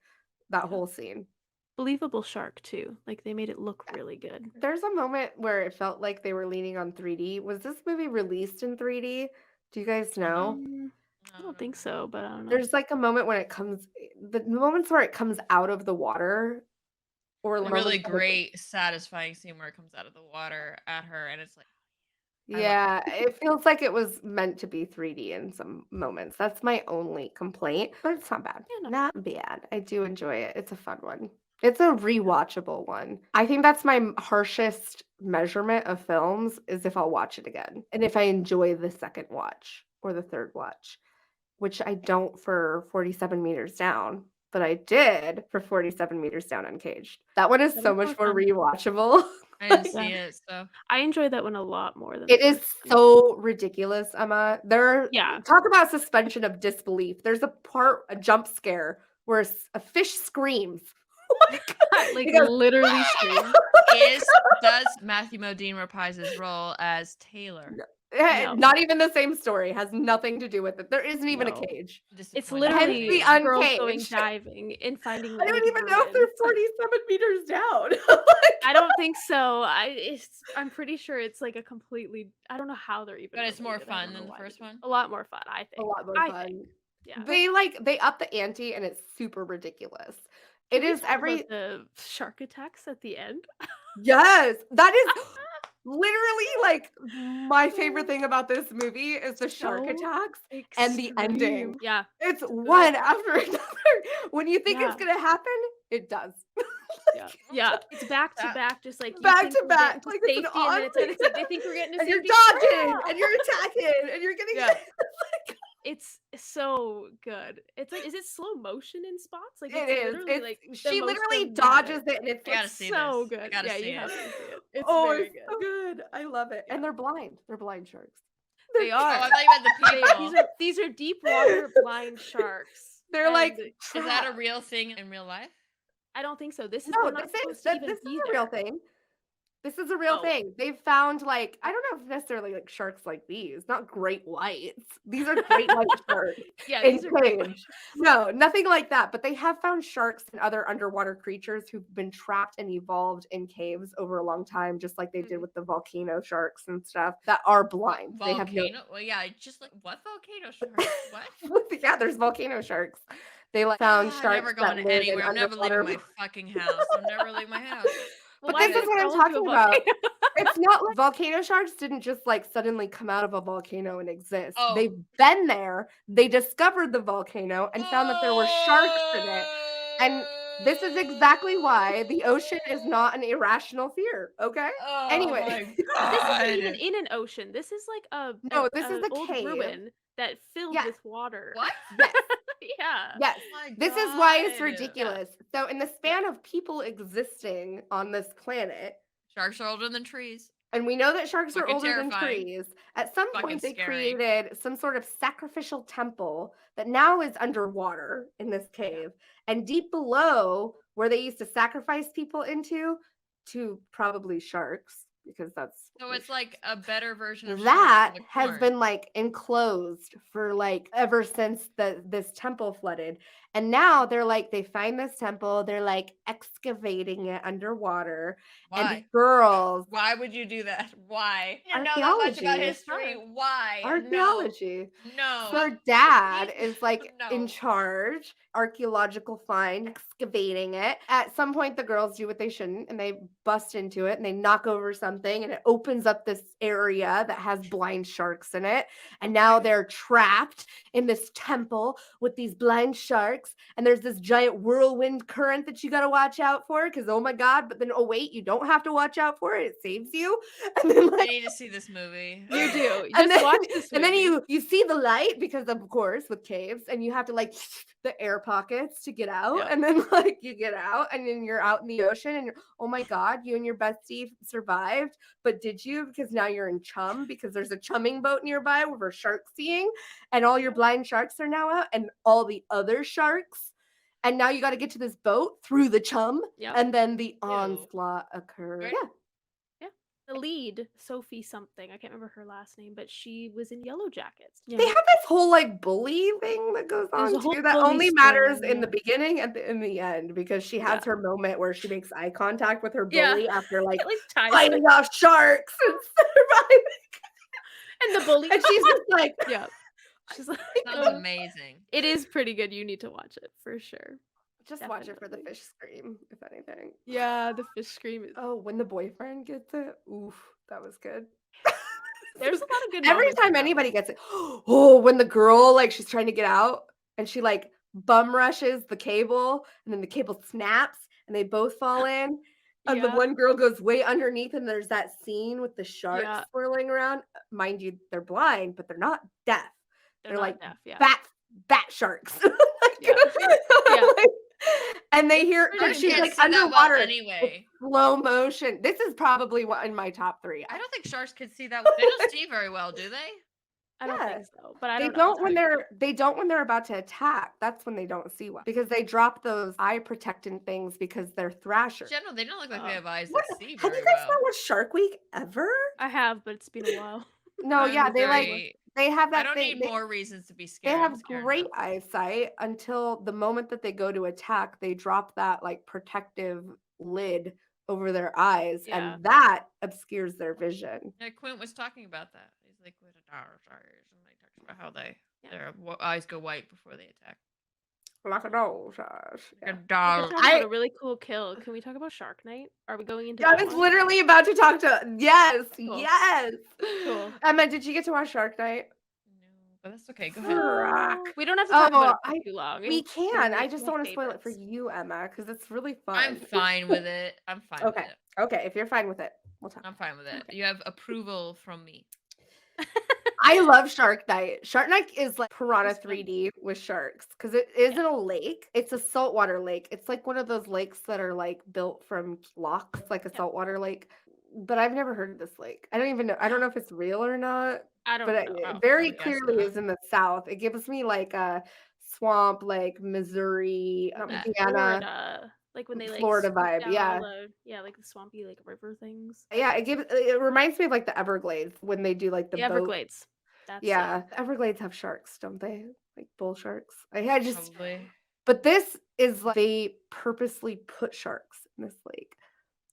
That Yeah. whole scene. Believable shark too. Like they made it look really good. There's a moment where it felt like they were leaning on 3D. Was this movie released in 3D? Do you guys I don't know. know? I don't think so, but I don't know. There's like a moment when it comes the moments where it comes out of the water or A moments really when it great, satisfying scene where it comes out of the water at her, and it's like I love yeah, it feels like it was meant to be 3D in some moments. That's my only complaint, but it's not bad. Yeah, no. Not bad. I do enjoy it. It's a fun one. It's a rewatchable one. I think that's my harshest measurement of films is if I'll watch it again and if I enjoy the second watch or the third watch, which I don't for 47 meters down, but I did for 47 meters down Uncaged. That one is That so was much more more fun. rewatchable. I didn't Yeah. see it, so I enjoyed that one a lot more than It the is first one. so ridiculous, Emma. Yeah. Talk about suspension of disbelief. There's a jump scare where a fish screams. Like He goes, literally scream. does Matthew Modine reprise his role as Taylor? No. Not even the same story. Has nothing to do with it. There isn't even a No. cage. It's Disappointing. Hence literally the girls going Uncaged. diving and finding I don't naked even know if they're ruins. 47 meters down. I don't think so. I'm pretty sure it's like a completely. I don't know how they're even. But it's more related. I don't fun know than the why they first do- one? A lot more fun, I A think. lot more I fun. think. Yeah. They up the ante and it's super ridiculous. Can It we is talk every about the shark attacks at the end? Yes, that is literally like my favorite thing about this movie is the shark So attacks and the ending. extreme. Yeah. It's good. one after another. When you think it's Yeah. gonna happen, it does. Yeah. Yeah. It's back to That- back, just like you Back think to we're back, getting to like it's an safety, and then it's like they think we're getting to and you're safety. dodging and you're attacking and you're getting Yeah. It's so good. It's like, is it slow motion in spots? Like It it's is. literally It's like she the most literally dramatic. dodges it and it's I gotta like see so this. I good. gotta Yeah, see you have it. to see it. It's oh, very it's good. so good. I love it. Yeah. And they're blind. They're blind sharks. They Oh, are. I thought you meant the people. These are deep water blind sharks. They're like and Is that a trapped. real thing in real life? I don't think so. This is No, they're not supposed to even this is be a real there. thing. This is a real Oh. thing. They've found like I don't know if necessarily like sharks like these, not great whites. These are great white sharks. Yeah, in these are great white caves. No, nothing like that. But they have found sharks and other underwater creatures who've been trapped and evolved in caves over a long time, just like they did with the volcano sharks and stuff that are blind. They have no. Volcano? Well, yeah, just like what volcano shark? What? Yeah, there's volcano sharks. They like found I'm sharks never that going live in anywhere. I'm never leaving underwater. my fucking house. I'm never leaving my house. Well, But why this did is it what I'm fall into talking a about. volcano? It's not like volcano sharks didn't just like suddenly come out of a volcano and exist. Oh. They've been there. They discovered the volcano and found that there were sharks in it. And this is exactly why the ocean is not an irrational fear. Okay. Oh Anyway. my This god. isn't even in an ocean. This is like No, this is a a old cave. ruin that filled Yeah. with water. What? Yes. Yeah. Yes. My This is why it's God. ridiculous. So in the span of people existing on this planet, Sharks are older than trees. and we know that sharks are Fucking older than terrifying. trees. At some Fucking point, they scary. created some sort of sacrificial temple that now is underwater in this cave. And deep below, where they used to sacrifice people into, to probably sharks, because that's So what it's like a better version of that sharks, like has corn. been like enclosed for like ever since this temple flooded. And now they're like they find this temple, they're like excavating it underwater. And Why? girls, Why would you do that? Why? You didn't know that much about Archaeology. history. Why? archaeology. No. So her dad He's- is like in no. charge, archaeological find, excavating it. At some point, the girls do what they shouldn't and they bust into it and they knock over something and it opens up this area that has blind sharks in it. And now they're trapped in this temple with these blind sharks. And there's this giant whirlwind current that you got to watch out for because, oh my God, but then, oh wait, you don't have to watch out for it. It saves you. And then I like, need to see this movie. You do. and Just then, watch this and then movie. you see the light because of course with caves and you have to like the air pockets to get out. Yeah. And then like you get out and then you're out in the ocean and you're, oh my God, you and your bestie survived. But did you? Because now you're in chum because there's a chumming boat nearby where we're shark seeing and all your blind sharks are now out and all the other sharks. And now you got to get to this boat through the chum. Yep. And then the onslaught occurred. Right. Yeah. The lead, Sophie something, I can't remember her last name, but she was in Yellow Jackets. Yeah. They have this whole like bully thing that goes There's on a whole too that bully only matters story, in the yeah. beginning and in the end because she has Yeah. her moment where she makes eye contact with her Yeah. bully after like At least ties fighting off sharks and surviving. and the bully. And she's just like, Yeah. She's like, Sounds amazing. it is pretty good. You need to watch it for sure. just watch it for the Definitely. fish scream, if anything. Yeah, the fish scream is. Oh, when the boyfriend gets it, oof, that was good. There's a lot of good. Every moments time in that anybody one. gets it, oh, when the girl like she's trying to get out and she like bum rushes the cable and then the cable snaps and they both fall in. And the Yeah. one girl goes way underneath, and there's that scene with the sharks Yeah. swirling around. Mind you, they're blind, but they're not deaf. They're They're not like deaf, yeah. bat sharks. Yeah. Yeah. And they hear pretty and she's Can't like see that well underwater, anyway. slow motion. This is probably what in my top 3. I don't think sharks can see that. They don't see very well, do they? I don't Yeah. think so, but I They don't know. don't It's when hard. they're about to attack. That's when they don't see well because they drop those eye protectant things because they're In thrashers. general, they don't look like they have eyes What? that see Have very you guys well. not watched Shark Week ever? I have, but it's been a while. No, yeah, I'm very. they have I that don't thing. need more reasons to be They scared. I'm have scared great enough. eyesight until the moment that they go to attack, they drop that like protective lid over their eyes, Yeah. and that obscures their vision. Yeah, Quint was talking about that. He's like with a dark eyes, and they talks about how Yeah. their eyes go white before they attack. Like a doll's eyes. Like a We could dog. talk about a really cool kill. Can we talk about Shark Night? Are we going into I that was one? literally about to talk to yes, Cool. yes. Cool. Emma, did you get to watch Shark Night? No, but that's okay. Go ahead. Frack. We don't have to talk about Oh, it for too long. we It's can. I it's just my don't want to spoil it for favorites. you, Emma, because it's really I'm fun. fine with it. I'm fine with Okay. it. Okay. If you're fine with it, we'll talk. I'm fine with it. Okay. You have approval from me. I love Shark Night. Shark Night is like Piranha It's fun. 3D with sharks because it isn't a lake. It's a saltwater lake. It's like one of those lakes that are like built from blocks, like a Yep. saltwater lake. But I've never heard of this lake. I don't even know. I don't know if it's real or not. I don't But know. it I'll very guess clearly not. is in the South. It gives me like a swamp, like Missouri, That Indiana, Florida, like when they like Florida scoop vibe. down all Yeah. the like the swampy like river things. Yeah. It reminds me of like the Everglades when they do like the The boat. Everglades. That's Yeah. The Everglades have sharks, don't they? Like bull sharks. I just Probably. But this is like they purposely put sharks in this lake.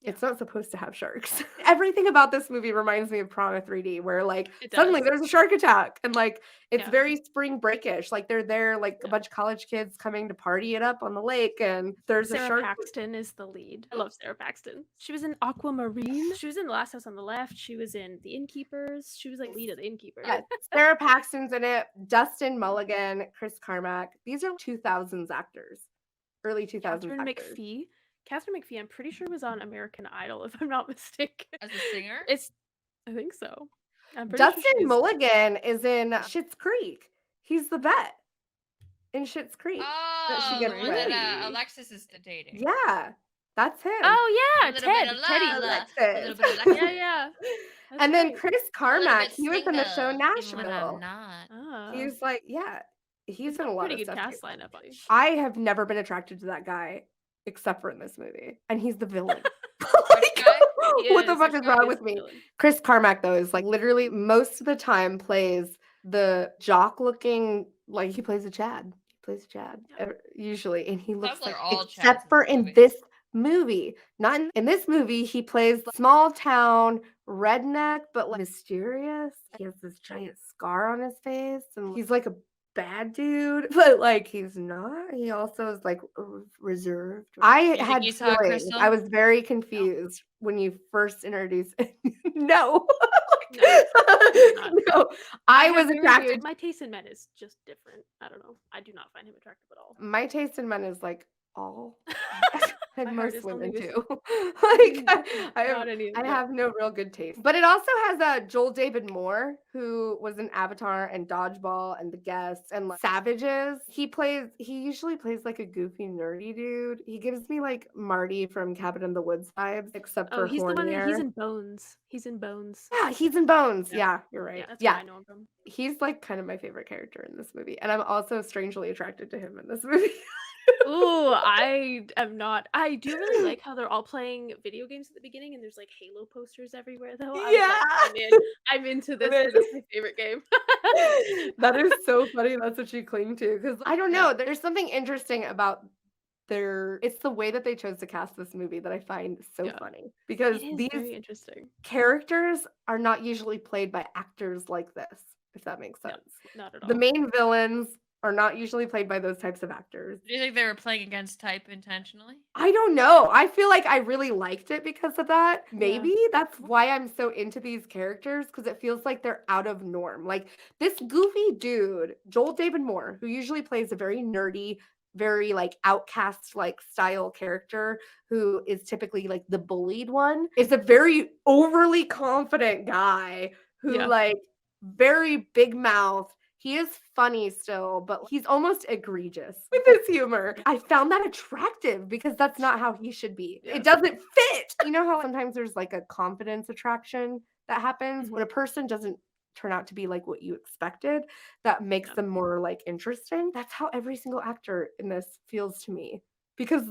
Yeah. It's not supposed to have sharks. Everything about this movie reminds me of Piranha 3D, where like It suddenly does. there's a shark attack and like it's Yeah. very spring breakish. Like they're there, like a Yeah. bunch of college kids coming to party it up on the lake, and there's a Sarah shark. Paxton is the lead. I love Sarah Paxton. She was in Aquamarine. She was in The Last House on the Left. She was in The Innkeepers. She was like lead of The Innkeepers. Yeah, Sarah Paxton's in it. Dustin Mulligan, Chris Carmack. These are 2000s actors, early 2000s Catherine actors. McPhee. Catherine McPhee, I'm pretty sure was on American Idol, if I'm not mistaken. As a singer? I think so. I'm pretty sure Dustin Mulligan is in Schitt's Creek. He's the vet in Schitt's Creek. Oh, gets the one that with. Alexis is dating. Yeah, that's him. Oh A yeah, little bit Ted. of Teddy. lava, a Alexis. little bit of Alexis. Yeah. That's And then right. Chris A little Carmack, bit he was in the show single, even when Nashville. I'm not. Oh. He was like, yeah, he's in a lot pretty of good stuff. cast lineup. I have never been attracted to that guy except for in this movie, and he's the villain. Which guy? What the fuck Which is guy wrong is with the me? villain? Chris Carmack, though, is like literally most of the time plays the jock looking, like he plays a Chad. He plays a Chad usually, and he looks Sounds like like, all Chads except in for this in movie. this movie. Not in this movie, he plays small town redneck, but like mysterious. He has this giant scar on his face, and he's like a bad dude, but like he's not. He also is like reserved. I think had you saw feelings. Crystal? I was very confused when you first introduced no. No, not. No, I have was very attracted. weird- My taste in men is just different. I don't know. I do not find him attractive at all. My taste in men is like all and My heart most is only women with too. you. Like Not any. I have no real good taste. But it also has Joel David Moore, who was in Avatar and Dodgeball and The Guest and like, Savages. He usually plays like a goofy, nerdy dude. He gives me like Marty from Cabin in the Woods vibes, except for he's the one. hornier. He's in Bones. He's in Bones. Yeah, he's in Bones. Yeah. Yeah, you're right. Yeah, that's Yeah, where I know him from. he's like kind of my favorite character in this movie, and I'm also strangely attracted to him in this movie. Ooh, I am not. I do really like how they're all playing video games at the beginning, and there's like Halo posters everywhere. Though I was Yeah. like, I'm into this. It This is. is my favorite game. That is so funny. That's what you cling to. Because I don't know. There's something interesting about it's the way that they chose to cast this movie that I find so Yeah. funny. Because It is these very interesting. characters are not usually played by actors like this, if that makes No, sense. not at all. The main villains are not usually played by those types of actors. Do you think they were playing against type intentionally? I don't know. I feel like I really liked it because of that. Maybe that's why I'm so into these characters, because it feels like they're out of norm. Like this goofy dude, Joel David Moore, who usually plays a very nerdy, very like outcast like style character who is typically like the bullied one, is a very overly confident guy who like very big mouth. He is funny still, but he's almost egregious with his humor. I found that attractive because that's not how he should be. Yeah. It doesn't fit. You know how sometimes there's like a confidence attraction that happens when a person doesn't turn out to be like what you expected, that makes them more like interesting. That's how every single actor in this feels to me, because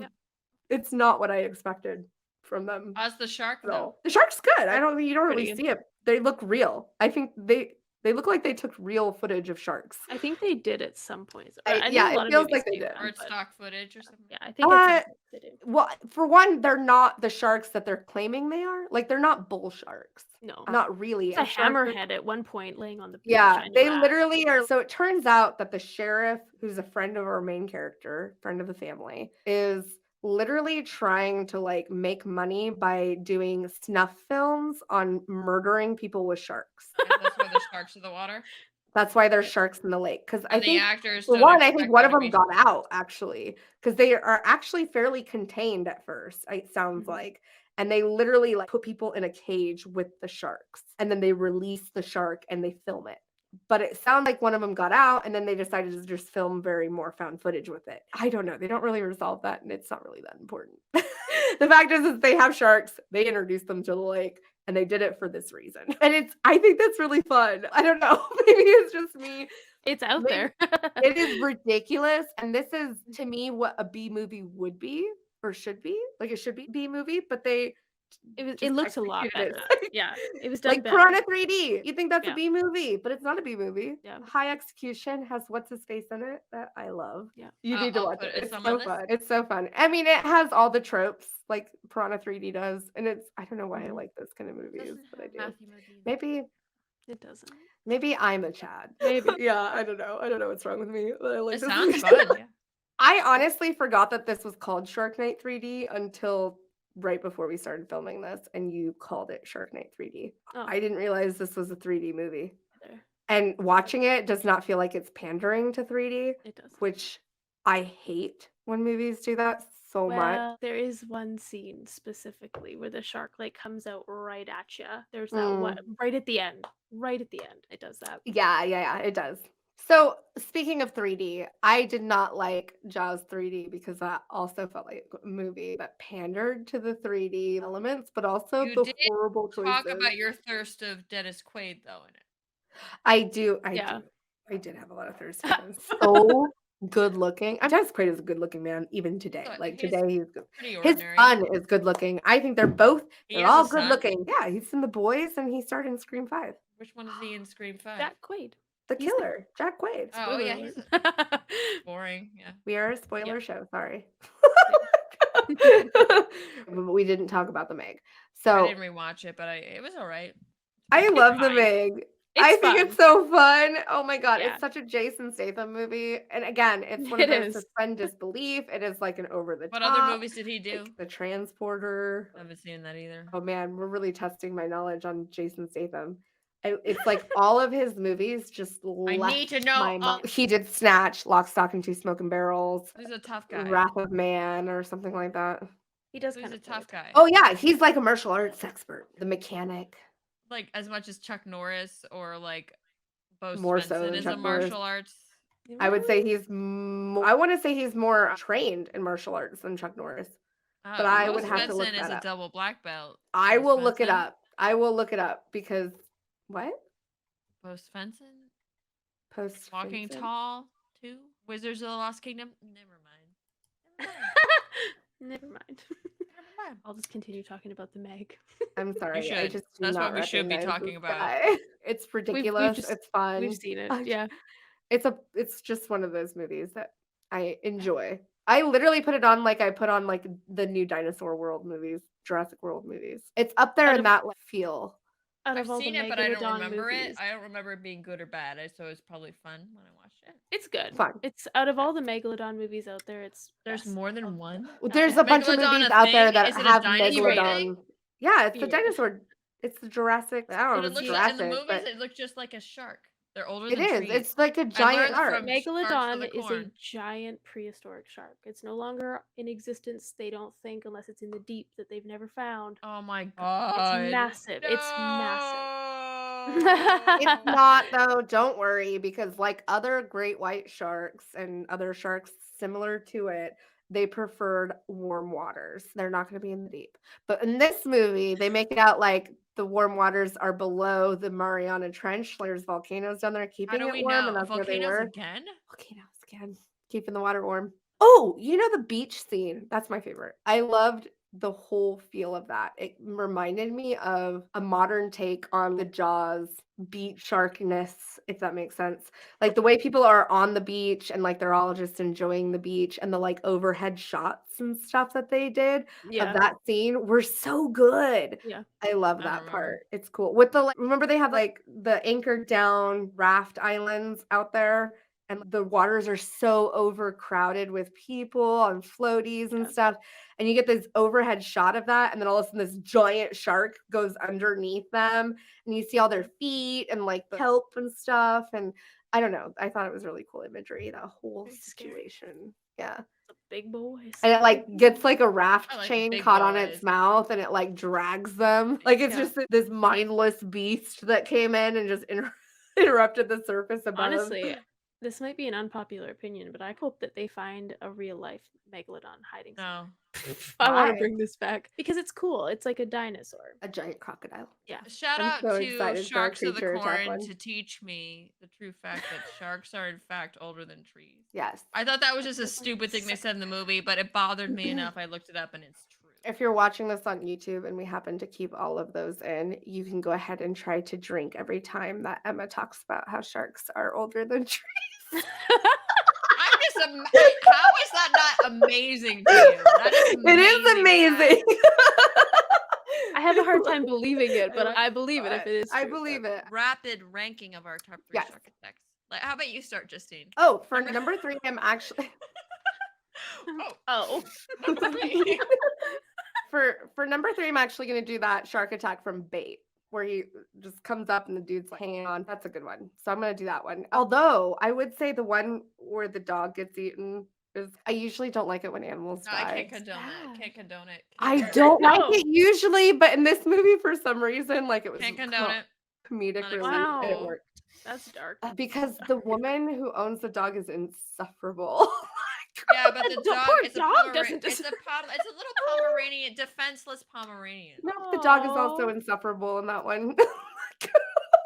it's not what I expected from them. How's the shark at though? all. The shark's good. You don't really Pretty. see it they look real. I think they look like they took real footage of sharks. I think they did at some points. I know Yeah, a it lot of feels movies like they do did. Or them, it's but stock footage or something. yeah, I think at some Uh, points they do. well, for one, they're not the sharks that they're claiming they are. Like, they're not bull sharks. No. Not really. It's a And sharks are hammerhead at one point laying on the beach. yeah, I know they that. literally are. So it turns out that the sheriff, who's a friend of our main character, friend of the family, is literally trying to like make money by doing snuff films on murdering people with sharks. And that's why the sharks in the water. That's why there's sharks in the lake. Because I And the think, actors for don't one, I think expect one there of to them be got sharks. out actually, because they are actually fairly contained at first. It sounds Mhm. like, and they literally like put people in a cage with the sharks, and then they release the shark and they film it. But it sounds like one of them got out, and then they decided to just film very more found footage with it. I don't know. They don't really resolve that, and it's not really that important. The fact is they have sharks. They introduced them to the lake, and they did it for this reason. And I think that's really fun. I don't know. Maybe it's just me. It's out Maybe there. it is ridiculous. And this is to me what a B movie would be or should be. Like it should be B movie, but they It just looks a lot executed better. it. Yeah, it was done Like better. Piranha 3D. You think that's a Yeah. B movie, but it's not a B movie. Yeah. High Execution has what's his face in it that I love. Yeah. You need to I'll watch put it. it It's on my so list. fun. It's so fun. I mean, it has all the tropes like Piranha 3D does, and I don't know why I Mhm. like those kind of movies, Doesn't but I have do. Matthew Modine. Maybe It doesn't. maybe I'm a Chad. Maybe. Yeah, I don't know. I don't know what's wrong with me, but I like It this sounds movie. fun. Yeah. I honestly forgot that this was called Sharknado 3D until right before we started filming this, and you called it Sharknado 3D. Oh, I didn't realize this was a 3D movie. there. And watching it does not feel like it's pandering to 3D, It does. which I hate when movies do that so much. Well, there is one scene specifically where the shark like comes out right at you. There's that one right at the end. Right at the end, it does that. Yeah, it does. So speaking of 3D, I did not like Jaws 3D because that also felt like a movie that pandered to the 3D elements, but also You the did horrible talk choices. about your thirst of Dennis Quaid though in it. I do. Yeah. I did have a lot of thirst for him. So good looking. Dennis Quaid is a good looking man even today. But Like he's today, he's good. Pretty His ordinary. son is good looking. I think they're He all has a good son? looking. Yeah, he's in The Boys and he started in Scream 5. Which one is he in Scream 5? Jack Quaid. The He's killer, Jack Quaid. Oh Spoiler yeah, alert. he's boring. Yeah. We are a spoiler Yeah. show. Sorry. But we didn't talk about the Meg. I So didn't rewatch it, but it was all right. I love the fine. Meg. It's I think fun. it's so fun. Oh my god, Yeah. it's such a Jason Statham movie. And again, it's one It of those is. suspend disbelief. It is like an over the What top. other movies did he do? Like The Transporter. I haven't seen that either. Oh man, we're really testing my knowledge on Jason Statham. It's like all of his movies just I left need to know. my mind. He did Snatch, Lock, Stock, and Two Smoking Barrels, Who's a tough guy? Wrath of Man, or something like that. He does Who's kind a of tough guy? Oh yeah, he's like a martial arts expert. The Mechanic. Like as much as Chuck Norris or like Bo More so Svensson than is Chuck a Norris. martial arts. I would say I want to say he's more trained in martial arts than Chuck Norris. But I Bo would have to look Svensson is that a up. double black belt. I Bo will look it Svensson. up. I will look it up because what? Bo Svensson, Post Walking Vincent? Tall, too. Wizards of the Lost Kingdom. Never mind. Never mind. Never mind. I'll just continue talking about the Meg. I'm sorry. I should. just do That's not what we should be recognize talking this about. guy. It's ridiculous. just- it's fun. We've seen it. I- Yeah. It's just one of those movies that I enjoy. I literally put it on like I put on like the new Dinosaur World movies, Jurassic World movies. It's up there Out in of- that like, feel. Out I've of all seen the it, but I don't Megalodon remember movies, it. I don't remember it being good or bad, so it's probably fun when I watched it. It's good. Fun. It's out of all the Megalodon movies out there, it's There's best. more than one. There's a bunch of Megalodon movies a out there thing? that Is it a have dinosaur Megalodon. thing? Yeah, it's the Yeah. dinosaur. It's the Jurassic. I don't know But if it it's looks like, in Jurassic, the movies, but it looks just like a shark. They're older it than is. trees. It's like a giant learned shark. from- Sharks for Megalodon the is a corn. giant prehistoric shark. It's no longer in existence. They don't think unless it's in the deep that they've never found. Oh my god. It's massive. It's massive. It's not though, don't worry, because like other great white sharks and other sharks similar to it, they preferred warm waters. They're not going to be in the deep. But in this movie, they make it out like the warm waters are below the Mariana Trench. There's volcanoes down there How keeping do it we warm, know? and that's where they Volcanoes were. again? Volcanoes again, keeping the water warm. Oh, you know the beach scene? That's my favorite. I loved the whole feel of that. It reminded me of a modern take on the Jaws beach sharkness, if that makes sense. Like the way people are on the beach and like they're all just enjoying the beach and the like overhead shots and stuff that they did of Yeah. that scene were so good. Yeah. I love I don't that remember. part. It's cool. With the remember they have like the anchored down raft islands out there and the waters are so overcrowded with people on floaties and Yeah. stuff. And you get this overhead shot of that, and then all of a sudden this giant shark goes underneath them, and you see all their feet and like the kelp and stuff. And I don't know. I thought it was really cool imagery, that whole Very scary. situation. Yeah. The big boys. And it like gets like a raft I like chain big caught on its boys. mouth and it like drags them. Like it's Yeah. just this mindless beast that came in and just interrupted the surface above. Honestly, this might be an unpopular opinion, but I hope that they find a real life megalodon hiding somewhere. No. I want to Why? bring this back because it's cool. It's like a dinosaur. A giant crocodile. Yeah. Shout I'm out so to excited for our Sharks of the creature attack Corn one. to teach me the true fact that sharks are in fact older than trees. Yes. I thought that was just a stupid thing they said in the movie, but it bothered me enough. I looked it up and it's true. If you're watching this on YouTube and we happen to keep all of those in, you can go ahead and try to drink every time that Emma talks about how sharks are older than trees. I'm just how is that not amazing to you? That is It is amazing. I have a hard time believing it, but I believe it if it is. I true. believe it. Rapid ranking of our top 3 Yes. shark attacks. Like, how about you start, Justine? Oh, for number 3, I'm actually Oh. Number 3. for number 3, I'm actually gonna do that shark attack from Bait, where he just comes up and the dude's like hanging on. That's a good one. So I'm gonna do that one. Although I would say the one where the dog gets eaten is I usually don't like it when animals No, I die. can't condone that. Can't condone it. I don't No. like it usually, but in this movie for some reason, like it was Can't condone it. comedic Not relief Wow. and it worked. That's dark. Because the woman who owns the dog is insufferable. Yeah, but the The dog, poor it's a dog Pomera- doesn't it's a deserve- it's a little Pomeranian, defenseless Pomeranian. No, the dog is also Aw. insufferable in that one. It's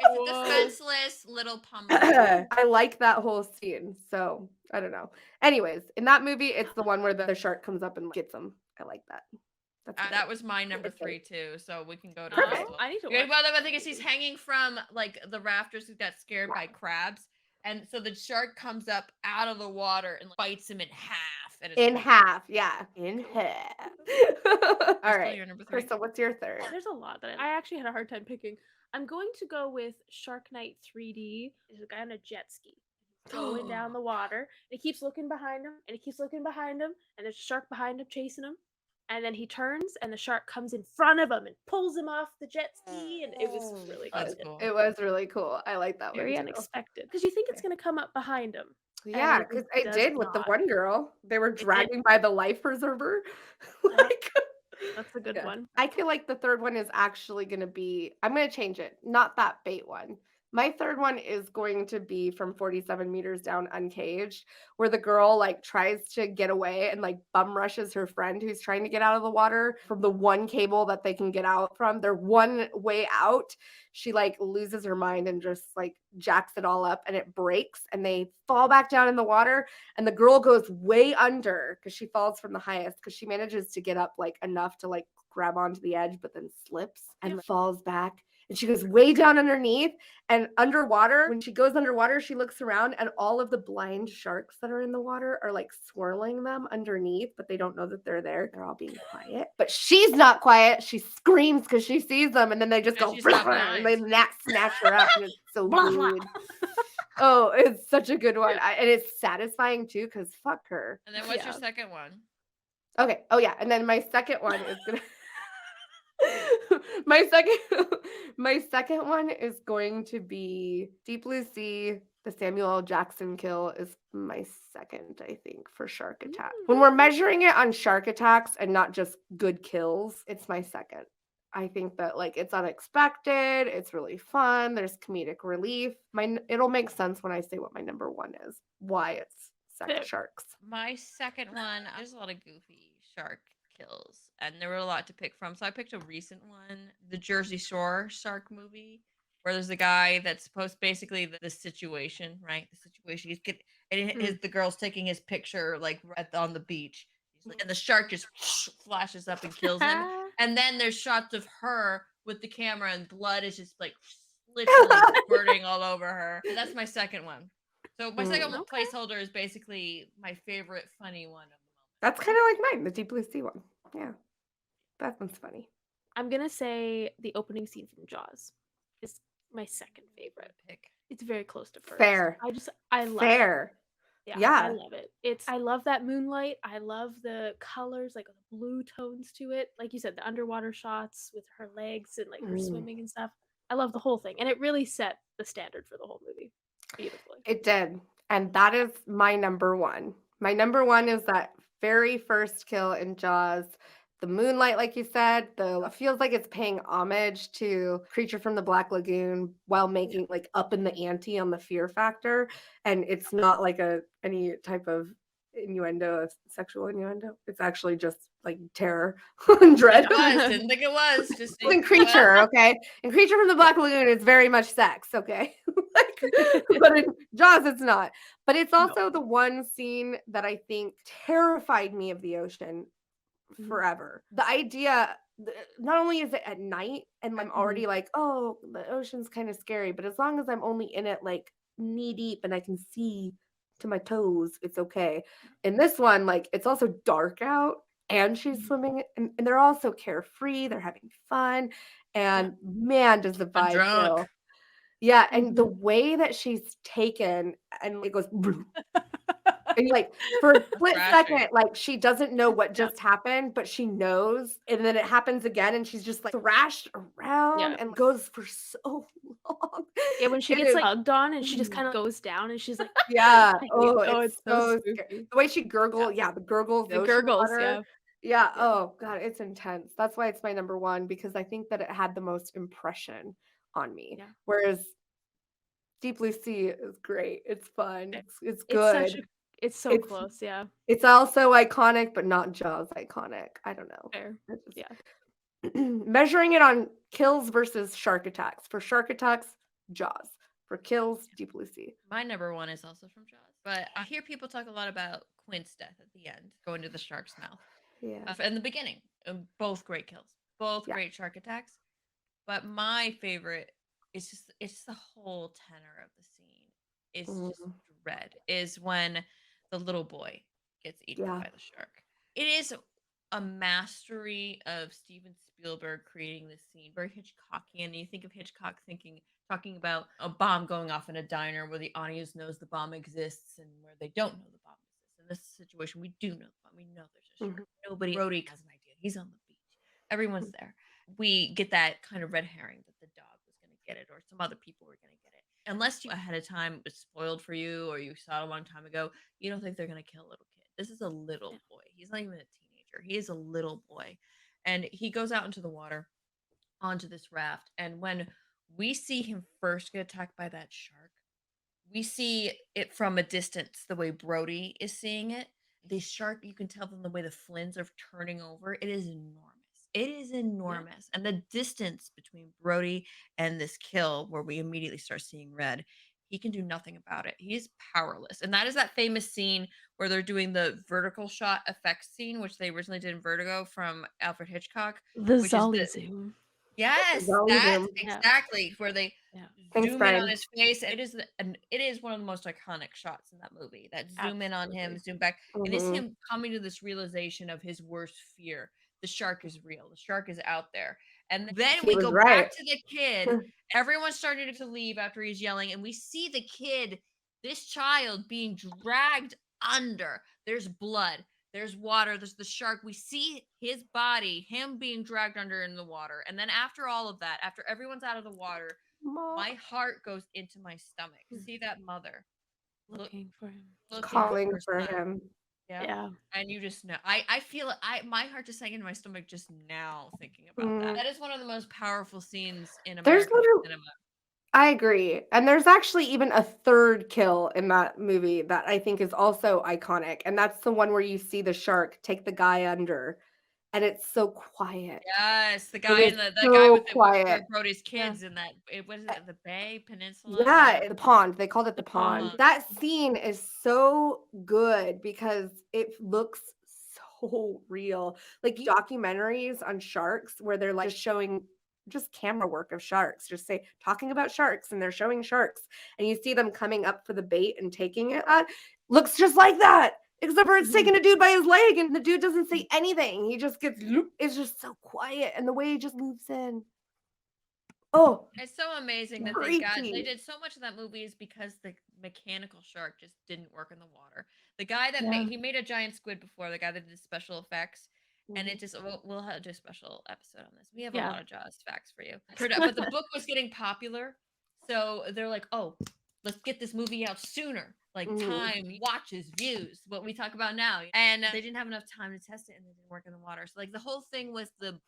a Whoa. defenseless little Pomeranian. I like that whole scene. So I don't know. Anyways, in that movie, it's the one where the shark comes up and gets him. I like that. That's good. That was my number 3 too, so we can go to Perfect. that one. I need to Good. watch. Well, the thing is, he's hanging from like the rafters. He got scared by crabs, and so the shark comes up out of the water and bites him in half. And it's In like, half, yeah. In half. All right. your number 3. Krista, what's your third? There's a lot that I actually had a hard time picking. I'm going to go with Shark Night 3D. There's a guy on a jet ski. He's going down the water. And he keeps looking behind him, and he keeps looking behind him, and there's a shark behind him chasing him. And then he turns, and the shark comes in front of him and pulls him off the jet ski, and it was really That's good. cool. It was really cool. I like that Very one. Too. unexpected. Because you think it's going to come up behind him. Yeah, it because it does did with the not. one girl. They were did. dragging by the life preserver. Yeah. Like, That's a good yeah. one. I feel like the third one is actually going to be, I'm going to change it. Not that Bait one. My third one is going to be from 47 meters down, Uncaged, where the girl like tries to get away and like bum rushes her friend who's trying to get out of the water from the one cable that they can get out from. Their one way out, she like loses her mind and just like jacks it all up and it breaks and they fall back down in the water and the girl goes way under because she falls from the highest because she manages to get up like enough to like grab onto the edge but then slips and falls back. And she goes way down underneath and underwater. When she goes underwater, she looks around and all of the blind sharks that are in the water are like swirling them underneath, but they don't know that they're there. They're all being quiet. But she's not quiet. She screams because she sees them and then they just go and they snatch her up. And it's so good. Oh, it's such a good one. And it's satisfying too because fuck her. And then what's your second one? Okay. Oh, yeah. And then my second one is going to. My second one is going to be Deep Blue Sea. The Samuel L. Jackson kill is my second, I think, for shark attack. When we're measuring it on shark attacks and not just good kills, it's my second. I think that like it's unexpected, it's really fun, there's comedic relief. It'll make sense when I say what my number one is, why it's sharks. My second one, there's a lot of goofy shark kills and there were a lot to pick from, so I picked a recent one, the Jersey Shore shark movie, where there's a guy that's supposed basically the situation, right? The situation he's the girl's taking his picture like on the beach. and the shark just flashes up and kills him. And then there's shots of her with the camera, and blood is just like literally squirting all over her. And that's my second one. So my second placeholder is basically my favorite funny one of the moment. That's kind of like mine, the Deep Blue Sea one. Yeah, that one's funny. I'm gonna say the opening scene from Jaws is my second favorite pick. It's very close to first. Fair. I love Fair. it. Yeah. I love it. I love that moonlight. I love the colors, like the blue tones to it. Like you said, the underwater shots with her legs and like her swimming and stuff. I love the whole thing. And it really set the standard for the whole movie beautifully. It did. And that is my number one. My number one is that very first kill in Jaws. The moonlight, like you said, it feels like it's paying homage to Creature from the Black Lagoon while making like up in the ante on the fear factor. And it's not like any type of innuendo, sexual innuendo. It's actually just like terror and dread. Didn't think it was. Just in Creature, okay? In Creature from the Black Lagoon, it's very much sex, okay? But in Jaws, it's not. But it's also the one scene that I think terrified me of the ocean forever. The idea, not only is it at night and I'm already like, oh, the ocean's kind of scary, but as long as I'm only in it like knee deep and I can see to my toes, it's okay. In this one, like it's also dark out and she's swimming and they're all so carefree, they're having fun, and man, does the vibe feel. Yeah, and the way that she's taken and it goes and like for a split second, like she doesn't know what just happened, but she knows, and then it happens again, and she's just like thrashed around and goes for so long. Yeah, when she gets like hugged on, and she just kind of goes down, and she's like, it's so scary. The way she gurgles, the gurgles, yeah. Oh god, it's intense. That's why it's my number one, because I think that it had the most impression on me. Whereas Deep Blue Sea is great. It's fun. It's good. It's so close, yeah. It's also iconic, but not Jaws iconic. I don't know. Fair. Measuring it on kills versus shark attacks. For shark attacks, Jaws. For kills, Deep Blue Sea. My number one is also from Jaws. But I hear people talk a lot about Quint's death at the end, going to the shark's mouth. Yeah. In the beginning. Both great kills. Both great shark attacks. But my favorite is just the whole tenor of the scene. It's just dread. Is when the little boy gets eaten by the shark. It is a mastery of Steven Spielberg creating this scene, very Hitchcockian. You think of Hitchcock talking about a bomb going off in a diner where the audience knows the bomb exists and where they don't know the bomb exists. In this situation, we do know the bomb. We know there's a shark. Brody has an idea. He's on the beach. Everyone's there. We get that kind of red herring that the dog was going to get it or some other people were going to get it. Unless you ahead of time was spoiled for you or you saw it a long time ago, you don't think they're going to kill a little kid. This is a little boy. He's not even a teenager. He is a little boy. And he goes out into the water onto this raft. And when we see him first get attacked by that shark, we see it from a distance the way Brody is seeing it. The shark, you can tell from the way the fins are turning over. It is enormous. It is enormous. And the distance between Brody and this kill, where we immediately start seeing red, he can do nothing about it. He is powerless. And that is that famous scene where they're doing the vertical shot effects scene, which they originally did in Vertigo from Alfred Hitchcock. The Zolly zoom. Yes, that's exactly where they zoom in on his face. It is one of the most iconic shots in that movie. That zoom in on him, zoom back. It is him coming to this realization of his worst fear. The shark is real. The shark is out there. And then we go back to the kid. Everyone's starting to leave after he's yelling. And we see the kid, this child, being dragged under. There's blood. There's water. There's the shark. We see his body, him being dragged under in the water. And then after all of that, after everyone's out of the water, my heart goes into my stomach. See that mother. Looking for him. Calling for him. Yeah. And you just know. I feel my heart just sank into my stomach just now thinking about that. That is one of the most powerful scenes in American cinema. I agree. And there's actually even a third kill in that movie that I think is also iconic. And that's the one where you see the shark take the guy under. And it's so quiet. Yes, the guy in the guy with Brody's kids in that. What is it? The Bay Peninsula. Yeah, the pond. They called it the pond. That scene is so good because it looks so real. Like documentaries on sharks where they're like just showing just camera work of sharks, just say talking about sharks and they're showing sharks and you see them coming up for the bait and taking it on. Looks just like that. Except for it's taking a dude by his leg and the dude doesn't say anything. He just gets, it's just so quiet and the way he just moves in. Oh, It's so amazing that they did so much of that movie is because the mechanical shark just didn't work in the water. The guy that he made a giant squid before, the guy that did special effects, and it just we'll have do a special episode on this. We have a lot of Jaws facts for you. But the book was getting popular, so they're like, oh, let's get this movie out sooner. Like time, watches, views, what we talk about now. And they didn't have enough time to test it and it didn't work in the water. So like the whole thing with the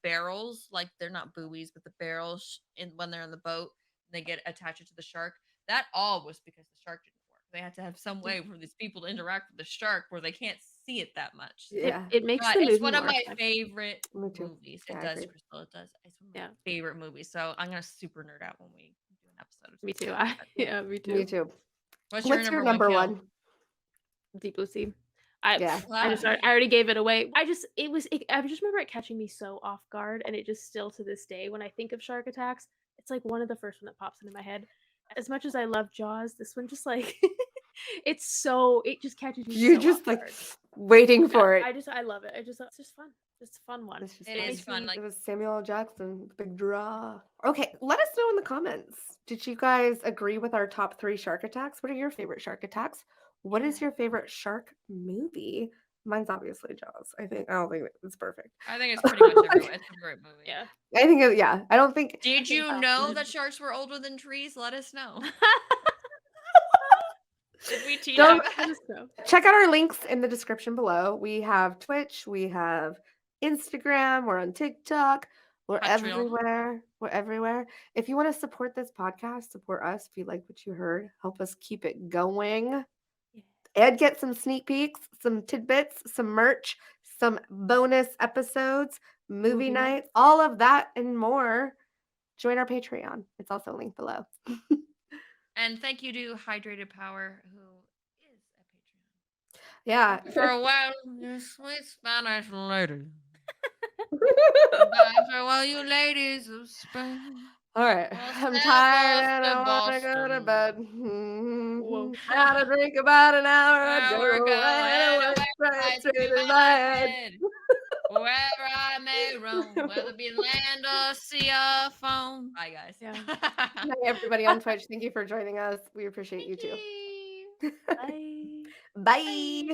barrels, like they're not buoys, but the barrels when they're in the boat, they get attached to the shark. That all was because the shark didn't work. They had to have some way for these people to interact with the shark where they can't see it that much. Yeah. It makes But the movie it's one of more my effective. favorite Me too. movies. Yeah, It I does, agree. Crystal. It does. It's one of my favorite movies. So I'm gonna super nerd out when we do an episode. Me too. Me too. Me too. What's your number kill? one? Deep Blue Sea. I Wow. already gave it away. I just remember it catching me so off guard, and it just still to this day when I think of shark attacks, it's like one of the first one that pops into my head. As much as I love Jaws, this one just like it just catches me. You're so just off like guard. waiting for it. I love it. It's just fun. It's a fun one. It's just It is fun. It was Samuel L. Jackson, big draw. Okay, let us know in the comments. Did you guys agree with our top 3 shark attacks? What are your favorite shark attacks? What is your favorite shark movie? Mine's obviously Jaws. I don't think it's perfect. I think it's pretty much everywhere. It's a great movie. Yeah. I think I don't think. Did you know that sharks were older than trees? Let us know. Did we teach Don't- you? Check out our links in the description below. We have Twitch, we have Instagram, we're on TikTok, we're Patreon. everywhere. We're everywhere. If you want to support this podcast, support us. If you like what you heard, help us keep it going. And get some sneak peeks, some tidbits, some merch, some bonus episodes, movie nights, all of that and more. Join our Patreon. It's also linked below. And thank you to Hydrated Power, who is a Patreon. Yeah. Farewell, you sweet Spanish lady. Farewell, you ladies of Spain. All right. I'm tired and I want to go to bed. Had a drink about an hour ago. Right in my head. Wherever I may roam, whether it be land or sea or foam. Bye, guys. Yeah. Hi, everybody on Twitch. Thank you for joining us. We appreciate you too. Bye. Bye.